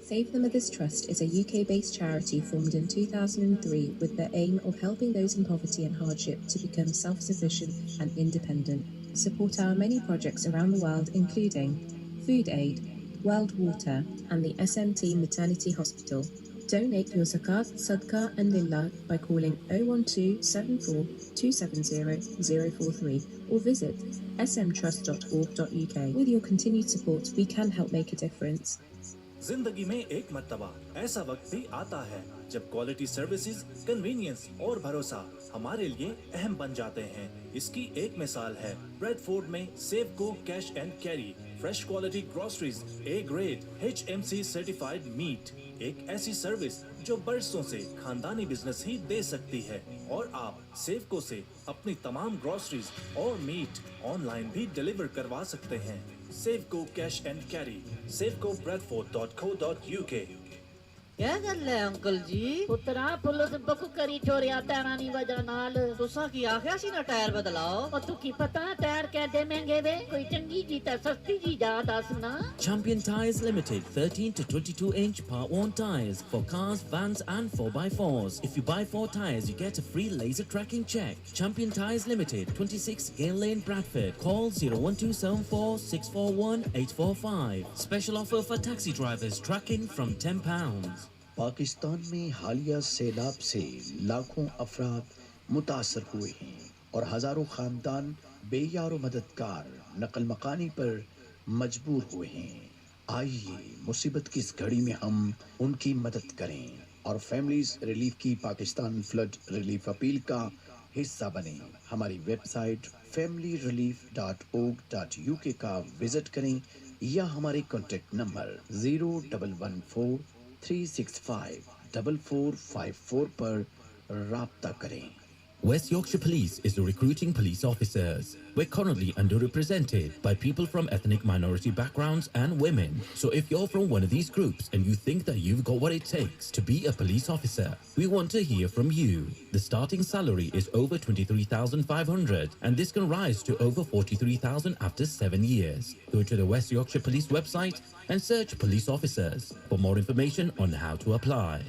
Save the Mothers Trust is a UK-based charity formed in 2003 with the aim of helping those in poverty and hardship to become self-sufficient and independent. Support our many projects around the world, including Food Aid, World Water, and the SMT Maternity Hospital. Donate your zakat, sadaqah, and lillah by calling 012 74 270 043 or visit smtrust.org.uk. With your continued support, we can help make a difference. जिंदगी में एक मर्तबा ऐसा वक्त भी आता है जब क्वालिटी सर्विसेज, कन्वीनियंस और भरोसा हमारे लिए अहम बन जाते हैं। इसकी एक मिसाल है ब्रैडफोर्ड में सेवको cash and carry, fresh quality groceries, A grade HMC certified meat, एक ऐसी सर्विस जो बरसों से खानदानी बिजनेस ही दे सकती है। और आप सेवको से अपनी तमाम ग्रोसरीज और मीट ऑनलाइन भी डिलीवर करवा सकते हैं। Safeco Cash and Carry, safecobradford.co.uk. क्या कर ले अंकल जी? पुत्रा पुलिस बुक करी चोरिया टायरानी वजह नाल तुसा की आख्या सी ना टायर बदलाओ और तू की पता टायर कहते महंगे वे कोई चंगी जी ता सस्ती जी जा दस ना। Champion Tyres Limited 13 to 22 inch part 1 tyres for cars, vans and 4x4s. If you buy 4 tyres you get a free laser tracking check. Champion Tyres Limited 26 Gale Lane Bradford. Call 01274 641 845. Special offer for taxi drivers, tracking from £10. Pakistan में हालिया सैलाब से लाखों अफराद मुतासर हुए हैं और हजारों खानदान बेयारो मददगार नकल मकानी पर मजबूर हुए हैं। आइए मुसीबत की इस घड़ी में हम उनकी मदद करें और फैमिलीज रिलीफ की पाकिस्तान फ्लड रिलीफ अपील का हिस्सा बनें। हमारी वेबसाइट familyrelief.org.uk का विजिट करें या हमारे कॉन्टेक्ट नंबर 0114 365 4454 पर राब्ता करें। West Yorkshire Police is recruiting police officers. We're currently underrepresented by people from ethnic minority backgrounds and women. So if you're from one of these groups and you think that you've got what it takes to be a police officer, we want to hear from you. The starting salary is over 23,500 and this can rise to over 43,000 after 7 years. Go to the West Yorkshire Police website and search police officers for more information on how to apply.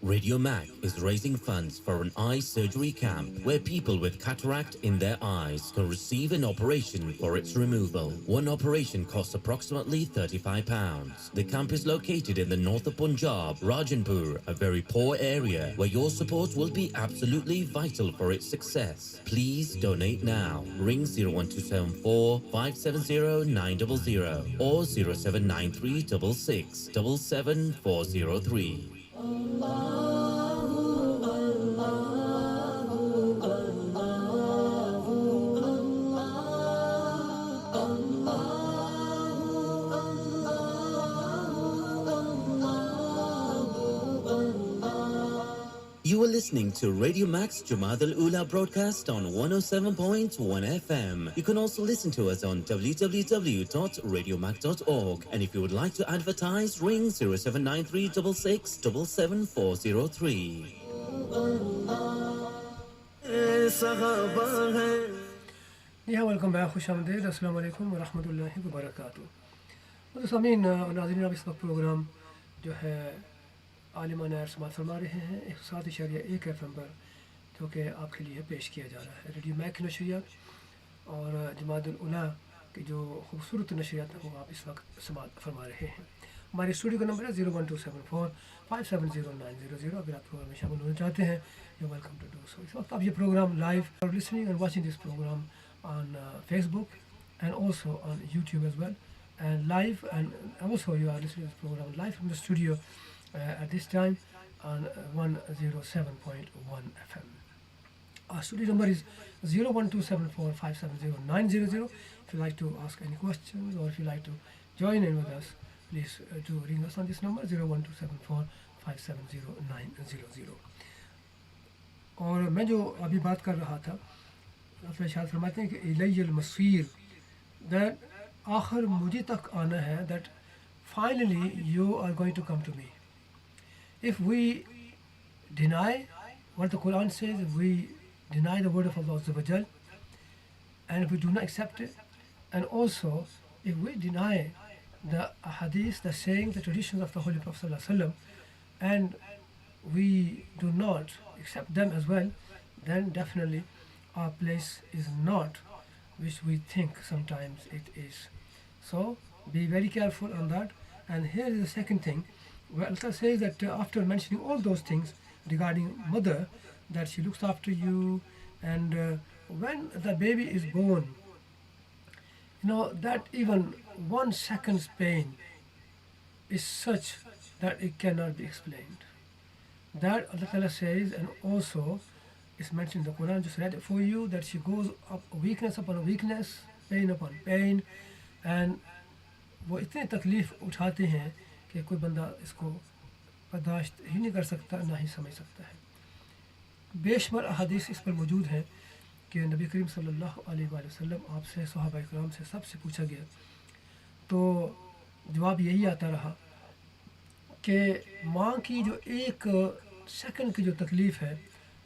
RADIOMAC is raising funds for an eye surgery camp where people with cataract in their eyes can receive an operation for its removal. One operation costs approximately £35. The camp is located in the north of Punjab, Rajanpur, a very poor area where your support will be absolutely vital for its success. Please donate now. Ring 01274 570 900 or 0793 66 77403. You are listening to Radio Max Jamaat Al-Ula broadcast on 107.1 FM. You can also listen to us on www.radiomac.org. And if you would like to advertise, ring 0793 66 77403. जी हाँ, welcome back, खुश आमदीद, अस्सलाम वालेकुम व रहमतुल्लाहि व बरकातुहू। तो सामीन नाज़रीन, अब इस वक्त प्रोग्राम जो है आलिमाना समात फरमा रहे हैं 107.1 FM पर, जो कि आपके लिए पेश किया जा रहा है रेडियो मैक की नशरियात और जमात उल-उला की जो खूबसूरत नशरियात है वो आप इस वक्त समात फरमा रहे हैं। हमारे स्टूडियो का नंबर है 01274570900। अगर आप प्रोग्राम में शामिल होना चाहते हैं, you welcome to do so. इस वक्त आप ये प्रोग्राम लाइव और listening and watching this programme on Facebook and also on YouTube as well, and live, and also you are listening to this program live from the studio at this time on 107.1 FM. Our studio number is 01274570900. If you like to ask any questions or if you like to join in with us, please do ring us on this number 01274570900. और मैं जो अभी बात कर रहा था, आप इरशाद फरमाते हैं कि इलैयल मसीर, दैट आखिर मुझे तक आना है, that finally you are going to come to me. If we deny what the Quran says, if we deny the word of Allah Azza wa Jal, and if we do not accept it, and also if we deny the hadith, the sayings, the traditions of the Holy Prophet Sallallahu Alaihi Wasallam, and we do not accept them as well, then definitely our place is not which we think sometimes it is. So be very careful on that. And here is the second thing, where Allah says that after mentioning all those things regarding mother, that she looks after you, and when the baby is born, you know that even 1 second's pain is such that it cannot be explained. That Allah says, and also it's mentioned in the Quran, just read it for you, that she goes up weakness upon weakness, pain upon pain, and वो इतने तकलीफ़ उठाते हैं कि कोई बंदा इसको बर्दाश्त ही नहीं कर सकता, ना ही समझ सकता है. बेशुमार अहादीस इस पर मौजूद हैं कि नबी करीम सल्लल्लाहु अलैहि वसल्लम आपसे, सहाबा इकराम से, सबसे पूछा गया तो जवाब यही आता रहा कि माँ की जो 1 सेकंड की जो तकलीफ़ है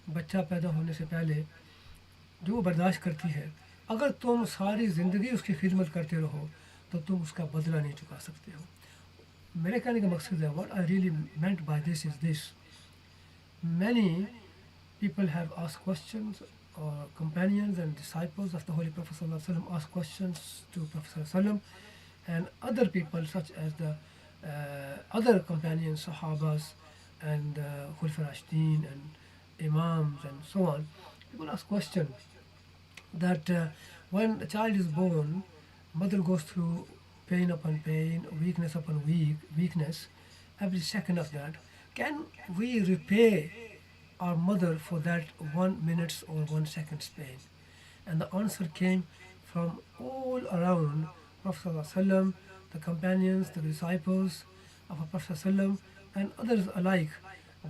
बच्चा पैदा होने से पहले, जो वो बर्दाश्त करती है, अगर तुम सारी ज़िंदगी उसकी खिदमत करते रहो तो तुम उसका बदला नहीं चुका सकते हो. मेरे कहने का मकसद है, what I really meant by this is this: many people have asked questions, or companions and disciples of the Holy Prophet Sallallahu Alaihi Wasallam asked questions to Prophet Sallallahu Alaihi Wasallam, and other people such as the other companions, Sahabas, and Khulafa Rashidin and Imams and so on. People ask questions that when a child is born, mother goes through pain upon pain, weakness upon weakness, every second of that. Can we repay our mother for that 1 minute or 1 second's pain? And the answer came from all around Prophet ﷺ, the companions, the disciples of Prophet ﷺ, and others alike,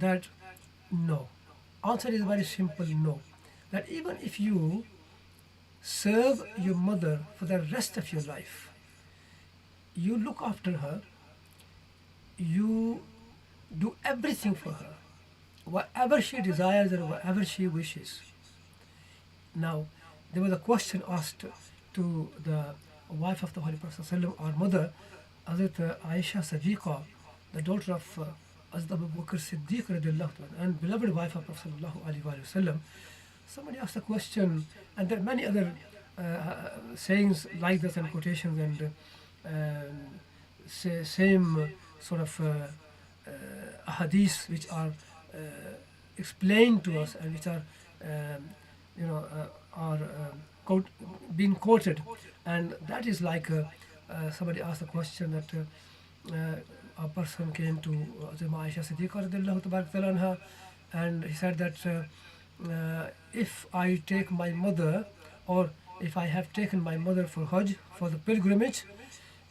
that no. Answer is very simple, no. That even if you serve your mother for the rest of your life, you look after her, you do everything for her, whatever she desires or whatever she wishes. Now, there was a question asked to the wife of the Holy Prophet ﷺ, our mother, Hazrat Aisha Sadiqa, the daughter of Hazrat Abu Bakr Siddiq radiallahu anhu, and beloved wife of Prophet sallallahu alaihi wasallam. Somebody asked a question, and there are many other sayings like this and quotations and same sort of hadiths which are explained to us and which are being quoted. And that is like somebody asked a question that a person came to Aisha Siddiqa radiallahu anha, and he said that if I take my mother, or if I have taken my mother for Hajj, for the pilgrimage,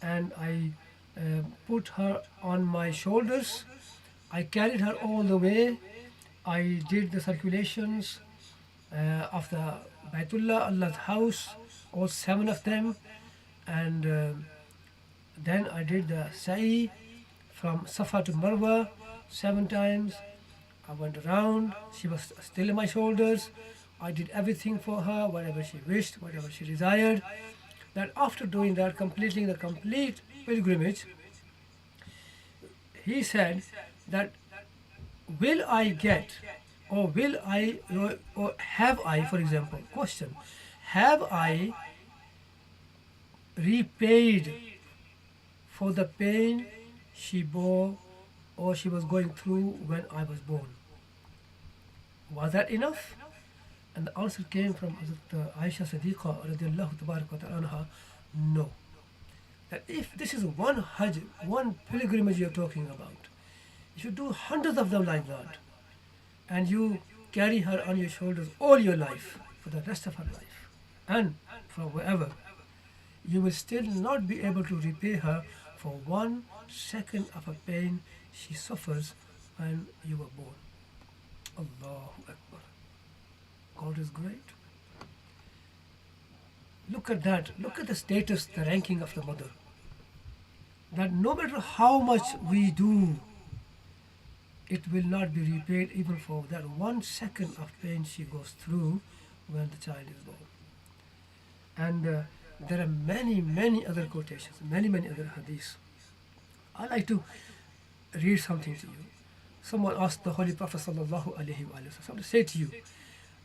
and I put her on my shoulders, I carried her all the way, I did the circulations of the Baitullah, Allah's house, all 7 of them, and then I did the Sa'i from Safa to Marwa 7 times. I went around, she was still on my shoulders. I did everything for her, whatever she wished, whatever she desired. That after doing that, completing the complete pilgrimage, he said that will I get, or will I, or have I, for example, question, have I repaid for the pain she bore or she was going through when I was born? Was that enough? And the answer came from Hazrat Aisha Siddiqa radiallahu tabarak wa ta'ala anha, no. That if this is one Hajj, one pilgrimage you're talking about, if you do hundreds of them like that, and you carry her on your shoulders all your life, for the rest of her life, and from wherever, you will still not be able to repay her for 1 second of a pain she suffers when you were born. Allahu Akbar. God is great. Look at that. Look at the status, the ranking of the mother. That no matter how much we do, it will not be repaid even for that 1 second of pain she goes through when the child is born. And there are many other quotations, many other hadiths. I like to read something to you. Someone asked the Holy Prophet sallallahu alaihi wasallam to say to you,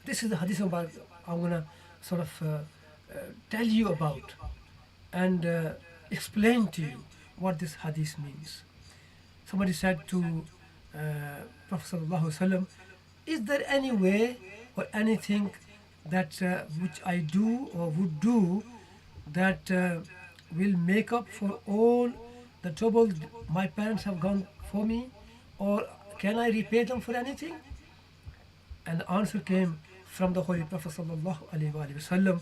this is the hadith about I'm going to sort of tell you about and explain to you what this hadith means. Somebody said to Prophet sallallahu alaihi wasallam, is there any way or anything that which I do or would do that will make up for all the trouble my parents have gone for me, or can I repay them for anything? And the answer came from the Holy Prophet sallallahu alaihi wasallam,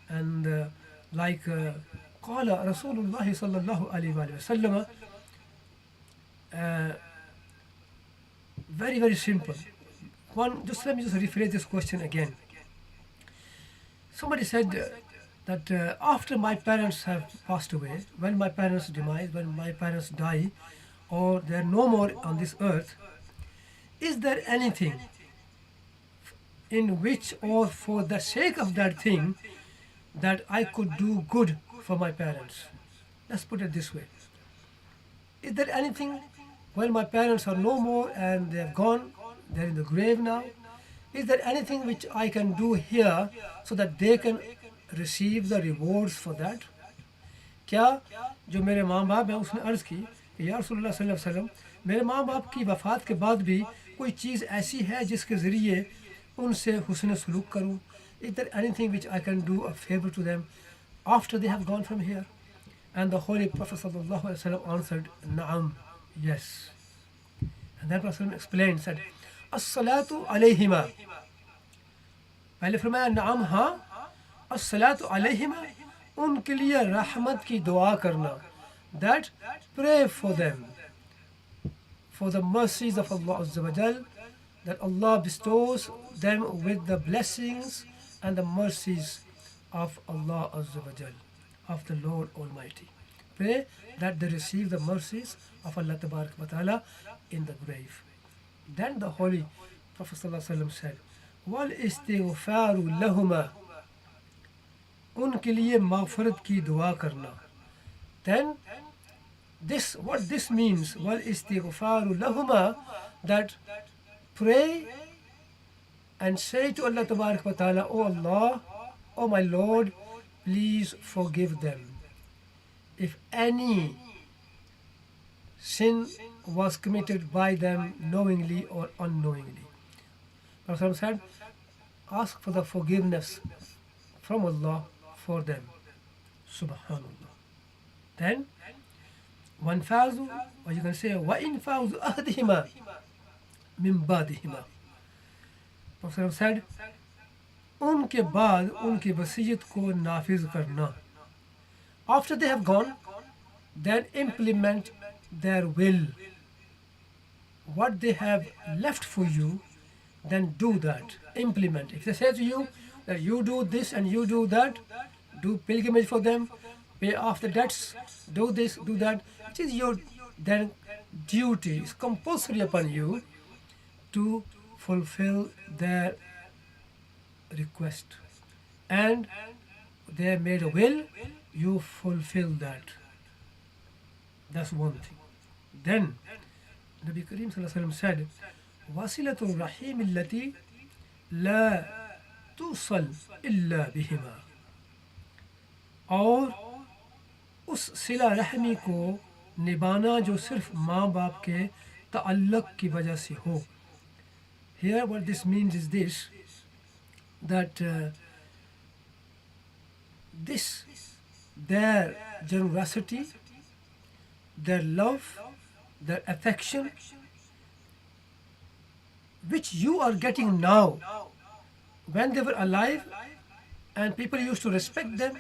and like قال رسول الله صلى الله عليه وسلم, very simple. Let me just rephrase this question again. Somebody said that after my parents have passed away, when my parents demise, when my parents die, or they're no more on this earth, is there anything in which or for the sake of that thing that I could do good for my parents? Let's put it this way. Is there anything when my parents are no more and they've gone, they're in the grave now, is there anything which I can do here so that they can receive the rewards for that? क्या जो मेरे माँ बाप हैं उसने अर्ज़ की कि या रसूलुल्लाह सल्लल्लाहु अलैहि वसल्लम, मेरे माँ बाप की वफ़ात के बाद भी कोई चीज़ ऐसी है जिसके ज़रिए उनसे हुस्न सलूक करूँ? Is there anything which I can do a favor to them after they have gone from here? And the Holy Prophet sallallahu alaihi wasallam answered, Naam, yes. And then Prophet explained, said, As-salatu alayhima. पहले फरमाया नाम हाँ, as-salatu alayhima, उनके लिए रहमत की दुआ करना, that pray for them, for the mercies of Allah Azza wa Jal, that Allah bestows them with the blessings and the mercies of Allah Azza wa Jal, of the Lord Almighty. Pray that they receive the mercies of Allah Tabarak wa Ta'ala in the grave. Then the Holy Prophet Sallallahu Alaihi Wasallam said, Wal istighfaru lahuma, उनके लिए माफ़रत की दुआ करना. Then what this means, wal istighfaru lahuma, that pray and say to Allah Tabarak wa Ta'ala, O Allah, O my Lord, please forgive them. If any sin was committed by them knowingly or unknowingly. Prophet said, ask for the forgiveness from Allah for them. Subhanallah. Then, one fazu, or you can say, wa in fazu ahdihima min badihima. Prophet said, उनके बाद उनकी वसीयत को नाफिज करना. After they have gone, then implement their will. What they have left for you, then do that. Implement. If they say to you that you do this and you do that, do pilgrimage for them, pay off the debts, do this, do that, it is your then duty. It's compulsory upon you to fulfill their request. And they made a will, you fulfill that. That's one thing. Then Nabi Kareem Sallallahu Alaihi Wasallam said, Wasilatul Rahim allati la tusal illa bihima. और उस सिला रहमी को निभाना जो सिर्फ माँ बाप के ताल्लुक की वजह से हो. Here what this means is this, that this, their generosity, their love, their affection, which you are getting now, when they were alive and people used to respect them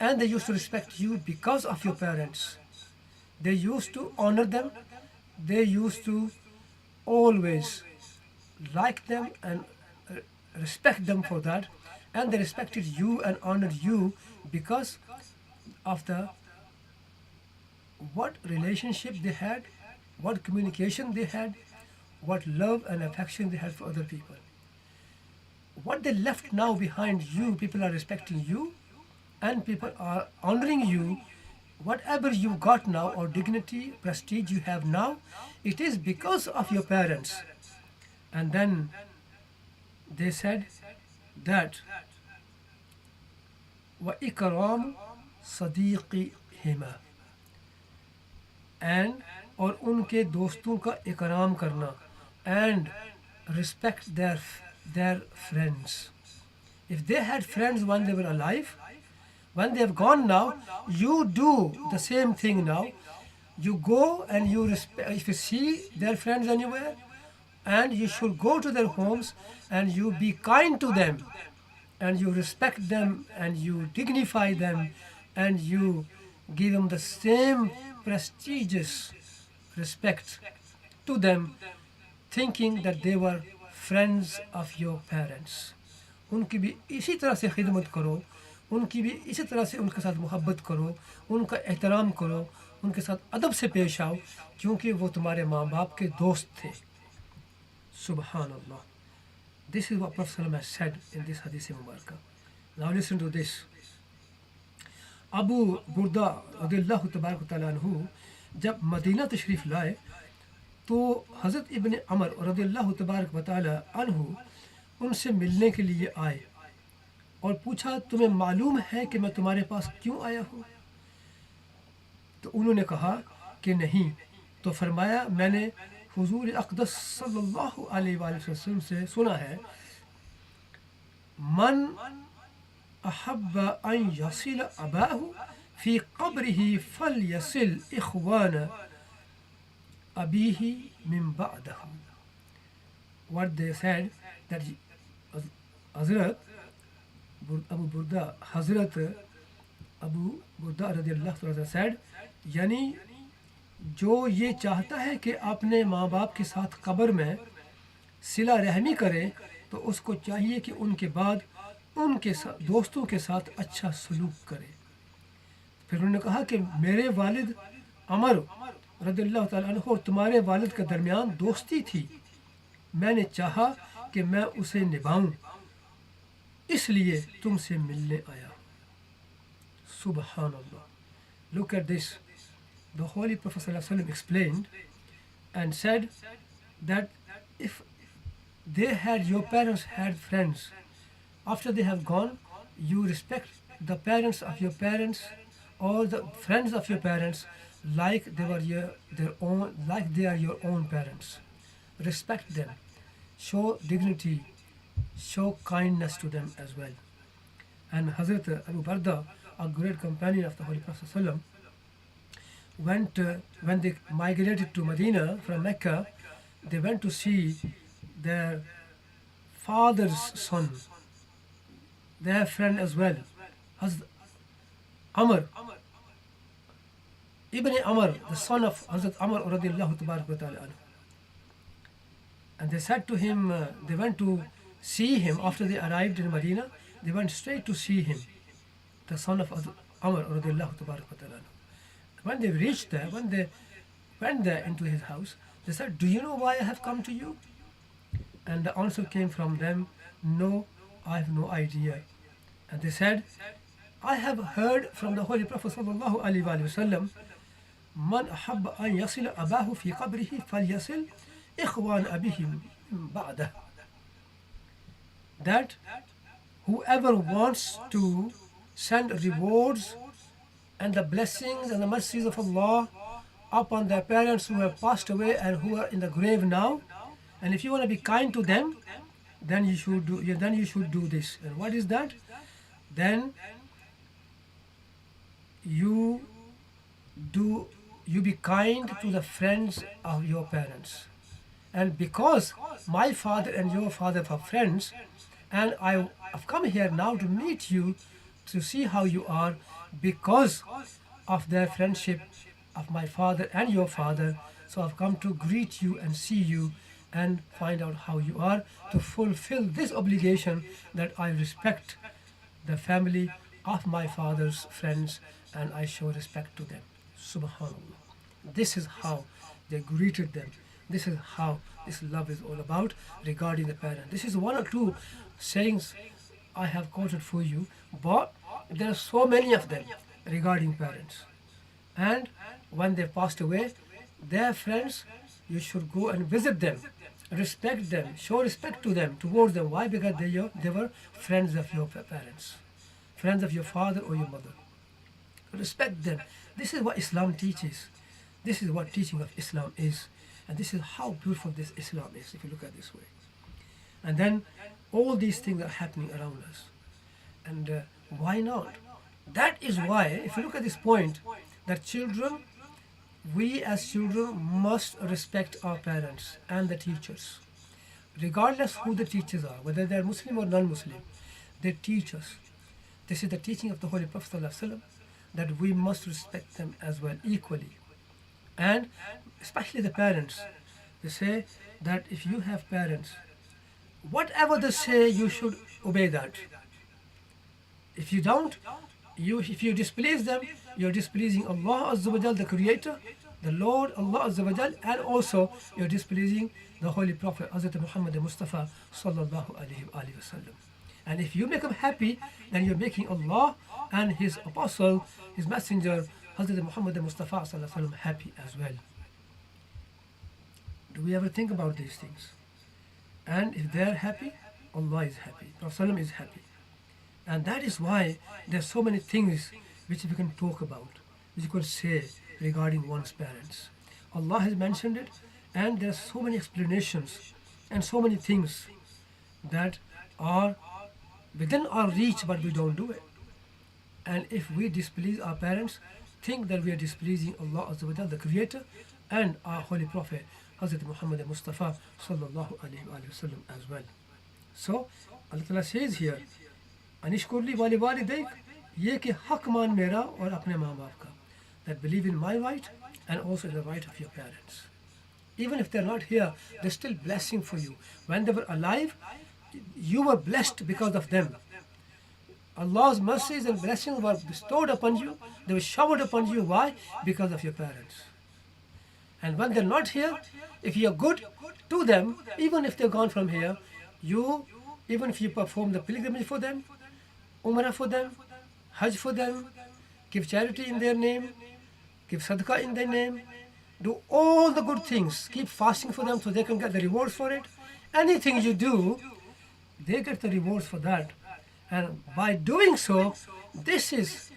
and they used to respect you because of your parents. They used to honor them, they used to always like them and respect them for that, and they respected you and honored you because of the what relationship they had, what communication they had, what love and affection they had for other people. What they left now behind you, people are respecting you and people are honoring you. Whatever you got now, or dignity, prestige you have now, it is because of your parents. And then they said that وَإِكْرَامُ صَدِيقِهِمَا, and और उनके दोस्तों का इकराम करना, and respect their friends. If they had friends when they were alive, when they have gone now, you do the same thing now. You go and you respect, if you see their friends anywhere, and you should go to their homes and you be kind to them and you respect them and you dignify them and you give them the same prestigious respect to them, thinking that they were friends of your parents. उनकी भी इसी तरह से खिदमत करो, उनकी भी इसी तरह से उनके साथ मोहब्बत करो, उनका एहतराम करो, उनके साथ अदब से पेश आओ, क्योंकि वो तुम्हारे माँ बाप के दोस्त थे. Subhanallah. This is what Prophet ﷺ has said in this Hadith Mubarakah. Now listen to this. Abu Burda रज़ियल्लाहु तबारक तआला अन्हु जब मदीना तशरीफ़ लाए तो हज़रत इब्न अमर रज़ियल्लाहु तबारक तआला अन्हु उनसे मिलने के लिए आए और पूछा, तुम्हें मालूम है कि मैं तुम्हारे पास क्यों आया हूँ? तो उन्होंने कहा कि नहीं. तो फरमाया, मैंने हुजूर अक़दस सल्लल्लाहु अलैहि वसल्लम से सुना है, मन अहब्ब अन यसिल अबाहु फी क़ब्रिही फल यसिल इख़वान अबीही मिन बअदहु. What they said, that Hazrat Abu Burda रज़ियल्लाहु अन्हु said, यानी जो ये चाहता है कि अपने माँ बाप के साथ कब्र में सिला रहमी करे तो उसको चाहिए कि उनके बाद उनके दोस्तों के साथ अच्छा सलूक करे. फिर उन्होंने कहा कि मेरे वालिद अमर रज़ियल्लाहु ताला अन्हु और तुम्हारे वालिद के दरमियान दोस्ती थी, मैंने चाहा कि मैं उसे निभाऊं, इसलिए तुमसे मिलने आया. Subhanallah. Look at this. The Holy Prophet ﷺ explained and said that if your parents had friends, after they have gone, you respect the parents of your parents or the friends of your parents like they were their own, like they are your own parents. Respect them, show dignity, show kindness to them as well. And Hazrat Abu Burda, a great companion of the Holy Prophet ﷺ, went when they migrated to Medina from Mecca, they went to see their father's son, their friend as well, Hazrat Amr ibn Amr, the son of Hazrat Amr radiallahu tabarak wa ta'ala anhu. And they said to him, they went to see him after they arrived in Medina. They went straight to see him, the son of Amr radiallahu ta'ala. When they reached there, when they went there into his house, they said, do you know why I have come to you? And the answer came from them, no, I have no idea. And they said, I have heard from the Holy Prophet sallallahu alaihi wasallam, man ahabba an yasila abahu fi qabrihi falyasil ikhwan abihim ba'dah. That whoever wants to send rewards and the blessings and the mercies of Allah upon their parents who have passed away and who are in the grave now, and if you want to be kind to them, then you should do this. And what is that? Then you be kind to the friends of your parents. And because my father and your father are friends, and I have come here now to meet you, to see how you are, because of their friendship of my father and your father, so I've come to greet you and see you and find out how you are, to fulfill this obligation that I respect the family of my father's friends and I show respect to them. Subhanallah. This is how they greeted them. This is how this love is all about regarding the parent. This is one or two sayings I have quoted for you, but there are so many of them regarding parents. And when they passed away, their friends, you should go and visit them, respect them, show respect to them, towards them. Why? Because they were friends of your parents, friends of your father or your mother. Respect them. This is what Islam teaches. This is what teaching of Islam is. And this is how beautiful this Islam is, if you look at it this way. And then all these things are happening around us. And why not? That is why, if you look at this point, that children, we as children must respect our parents and the teachers. Regardless who the teachers are, whether they are Muslim or non-Muslim, they teach us. This is the teaching of the Holy Prophet ﷺ, that we must respect them as well, equally. And especially the parents, they say that if you have parents, whatever they say, you should obey that. If you don't, if you displease them, you're displeasing Allah Azza wa Jal, the Creator, the Lord Allah Azza wa Jal, and also you're displeasing the Holy Prophet Hazrat Muhammad Mustafa sallallahu alaihi wasallam. And if you make them happy, then you're making Allah and His Apostle, His Messenger, Hazrat Muhammad Mustafa sallallahu alaihi wasallam happy as well. Do we ever think about these things? And if they're happy, Allah is happy, Prophet is happy. And that is why there's so many things which we can talk about, which you can say regarding one's parents. Allah has mentioned it, and there are so many explanations and so many things that are within our reach, but we don't do it. And if we displease our parents, think that we are displeasing Allah Azza wa Jal, the Creator, and our Holy Prophet Hazrat Muhammad Mustafa sallallahu alaihi wasallam as well. So Allah Ta'ala says here, Anishkurli wali walidayk, ye ki haq maan mera aur apne maa baap ka, that believe in my right and also in the right of your parents. Even if they're not here, they're still blessing for you. When they were alive, you were blessed because of them. Allah's mercies and blessings were bestowed upon you. They were showered upon you. Why? Because of your parents. And when they're not here, if you're good to them, even if they're gone from here, even if you perform the pilgrimage for them, Umrah for them, Hajj for them, give charity in their name, give sadaqah in their name, do all the good things, keep fasting for them so they can get the rewards for it. Anything you do, they get the rewards for that. And by doing so, this is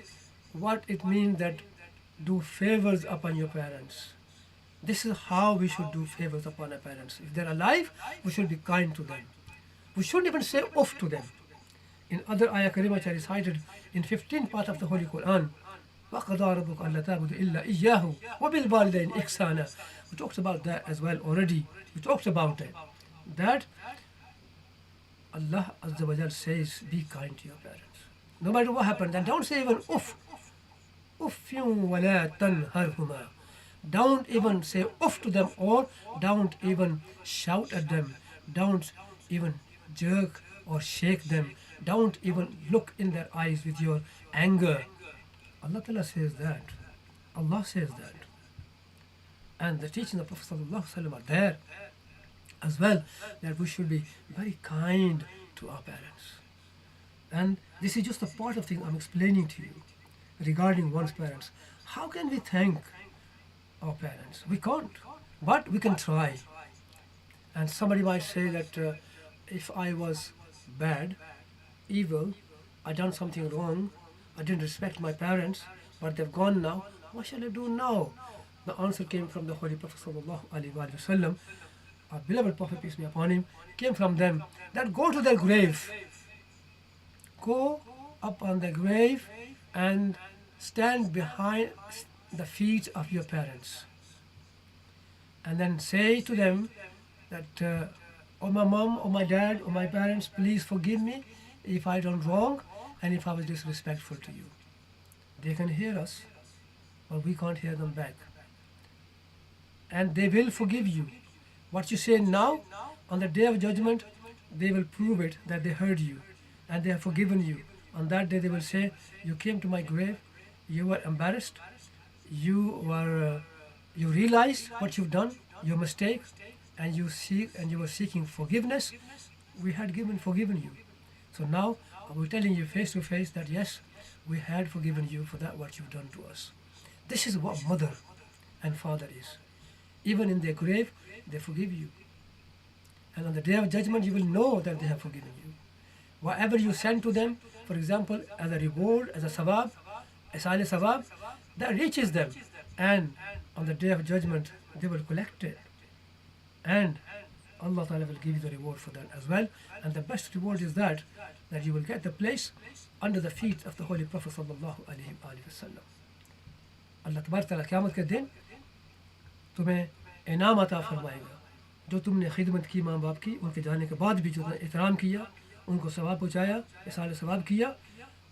what it means that do favors upon your parents. This is how we should do favors upon our parents. If they're alive, we should be kind to them. We shouldn't even say off to them. In other ayah karimah which are recited in 15th part of the Holy Quran, وَقَضَى رَبُّكَ أَلَّا تَعْبُدُوا إِلَّا إِيَّاهُ وَبِالْوَالِدَيْنِ إِحْسَانًا. We talked about that as well already. We talked about it. That Allah Azza wa Jal says, be kind to your parents. No matter what happens, and don't say even uff. Uffyum wa la tanharhuma. Don't even say off to them, or don't even shout at them. Don't even jerk or shake them. Don't even look in their eyes with your anger. Allah Ta'ala says that. Allah says that. And the teaching of the Prophet ﷺ are there as well, that we should be very kind to our parents. And this is just a part of things I'm explaining to you regarding one's parents. How can we thank our parents? We can't, but we can try. And somebody might say that if I was bad, evil, I done something wrong, I didn't respect my parents, but they've gone now, what shall I do now? The answer came from the Holy Prophet sallallahu alaihi wasallam, our beloved Prophet, peace be upon him, came from them, that go to their grave, go up on the grave and stand behind the feet of your parents, and then say to them that, oh my mom, oh my dad, oh my parents, please forgive me if I done wrong and if I was disrespectful to you. They can hear us, but we can't hear them back. And they will forgive you. What you say now, on the day of judgment, they will prove it that they heard you and they have forgiven you. On that day they will say, you came to my grave, you were embarrassed, you realized what you've done, your mistake, and you were seeking forgiveness. We had forgiven you. So now we're telling you face to face that yes, we had forgiven you for that what you've done to us. This is what mother and father is. Even in their grave, they forgive you. And on the day of judgment, you will know that they have forgiven you. Whatever you send to them, for example, as a reward, as a sawab, a silent sawab, that reaches them. And on the day of judgment, they will collect it. And Allah Ta'ala will give you the reward for that as well. And the best reward is that you will get the place under the feet of the Holy Prophet sallallahu alaihi wasallam. Allah Ta'ala क़यामत के दिन तुम्हें इनाम अता फरमाएगा जो तुमने खिदमत की माँ बाप की, उनके जाने के बाद भी जो एहतराम किया, उनको सवाब पहुँचाया, इसाले सवाब किया,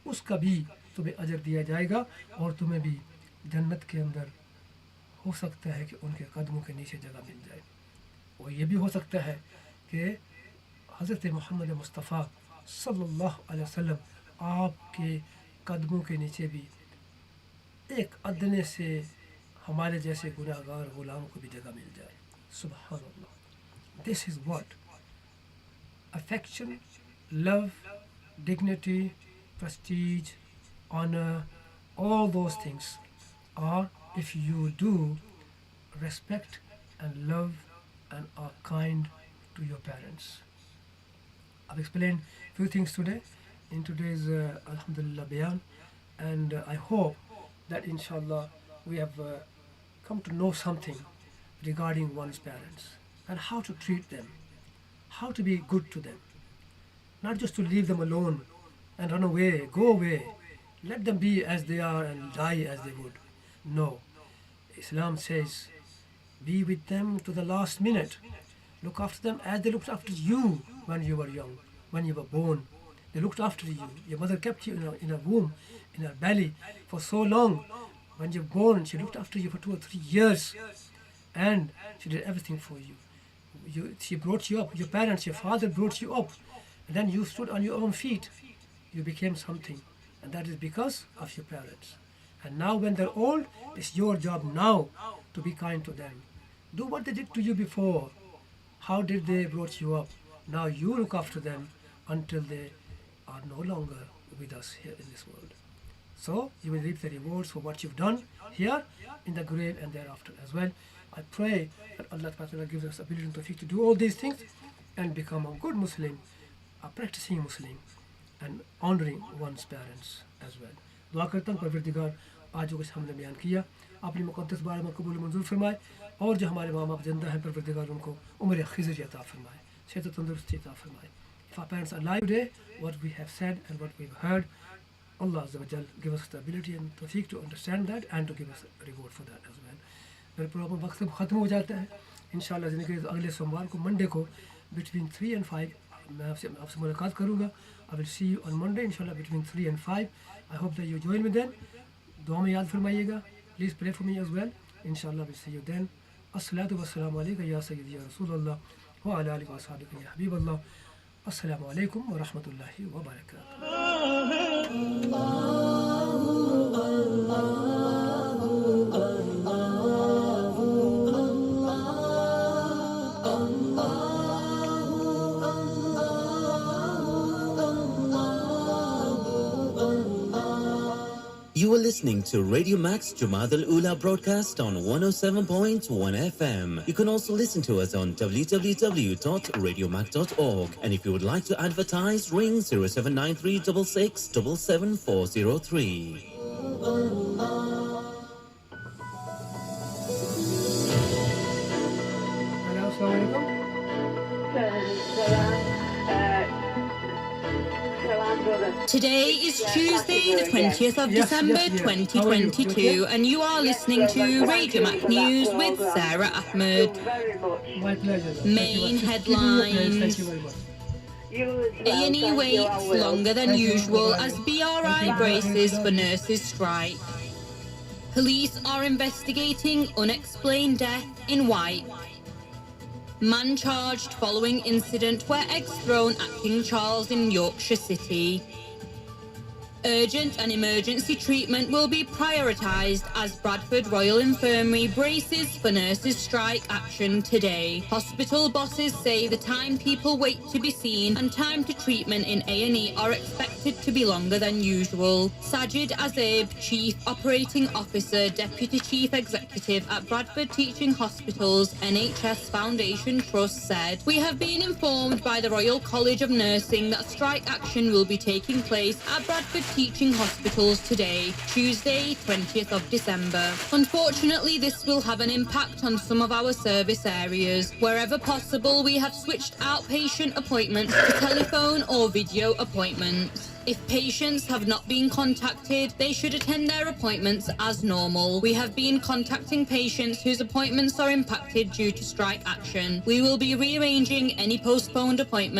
उसका भी तुम्हें अजर दिया जाएगा और तुम्हें भी जन्नत के अंदर हो सकता है कि उनके कदमों के नीचे जगह मिल जाए। और ये भी हो सकता है कि हज़रत मोहम्मद मुस्तफ़ा सल्लल्लाहु अलैहि वसल्लम आपके कदमों के नीचे भी एक अदने से हमारे जैसे गुनाहगार गुलामों को भी जगह मिल जाए। सुभान अल्लाह। This is what affection, love, dignity, prestige, honor, all those things are if you do respect and love and are kind to your parents. I've explained a few things today in today's Alhamdulillah Bayan, and I hope that inshallah we have come to know something regarding one's parents and how to treat them, how to be good to them, not just to leave them alone and run away, go away, let them be as they are and die as they would. No, Islam says be with them to the last minute. Look after them as they looked after you when you were young, when you were born. They looked after you. Your mother kept you in a womb, in her belly for so long. When you're born, she looked after you for 2 or 3 years, and she did everything for you. She brought you up. Your parents, your father brought you up, and then you stood on your own feet. You became something, and that is because of your parents. And now when they're old, it's your job now to be kind to them. Do what they did to you before. How did they brought you up? Now you look after them until they are no longer with us here in this world. So you will reap the rewards for what you've done here in the grave and thereafter as well. I pray that Allah Ta'ala gives us ability and tawfiq to do all these things and become a good Muslim, a practicing Muslim, and honoring one's parents as well. दुआ करता हूँ परवरदिगार आज जो कुछ हमने बयान किया अपनी मुक़द्दस बार में कबूल मंजूर फरमाए, और जो हमारे माँ बाप जिंदा हैं परवरदिगार उनको उम्र खिज़र अता फरमाए, सेहत तंदुरुस्ती अता फरमाए. If our parents are alive today, what we have said and what we've heard, Allah Azza wa Jal give us the ability and tawfiq to understand that and to give us a reward for that as well. मेरे programme वक्त अब ख़त्म हो जाता है. इंशाल्लाह ज़िंदगी अगले सोमवार को मंडे को between 3 and 5 मैं आपसे मुलाकात करूँगा. I will see you on Monday inshallah between 3 and 5. I hope that you join me then. दुआ में याद फरमाइएगा. Please pray for me as well. Inshallah, we'll see you then. As-salatu wassalamu alayka ya sayyidi ya Rasulullah wa ala alihi wa sahbihi ya Habiballah. Assalamu alaikum wa rahmatullahi wa You are listening to Radio Max Jamaat al-Ula broadcast on 107.1 FM. You can also listen to us on www.radiomac.org. And if you would like to advertise, ring 0793 66 77403. Today is Tuesday, the 20th of December 2022, and you are listening to RADIOMAC News with Sarah Ahmed. My pleasure. Main headlines. A&E waits longer than usual as BRI braces for nurses' strike. Police are investigating unexplained death in White. Man charged following incident where eggs thrown at King Charles in Yorkshire City. Urgent and emergency treatment will be prioritised as Bradford Royal Infirmary braces for nurses' strike action today. Hospital bosses say the time people wait to be seen and time to treatment in A&E are expected to be longer than usual. Sajid Azeb, Chief Operating Officer, Deputy Chief Executive at Bradford Teaching Hospitals NHS Foundation Trust said, "We have been informed by the Royal College of Nursing that strike action will be taking place at Bradford Teaching Hospitals today, Tuesday, 20th of December. Unfortunately, this will have an impact on some of our service areas. Wherever possible, we have switched outpatient appointments to telephone or video appointments. If patients have not been contacted, they should attend their appointments as normal. We have been contacting patients whose appointments are impacted due to strike action. We will be rearranging any postponed appointments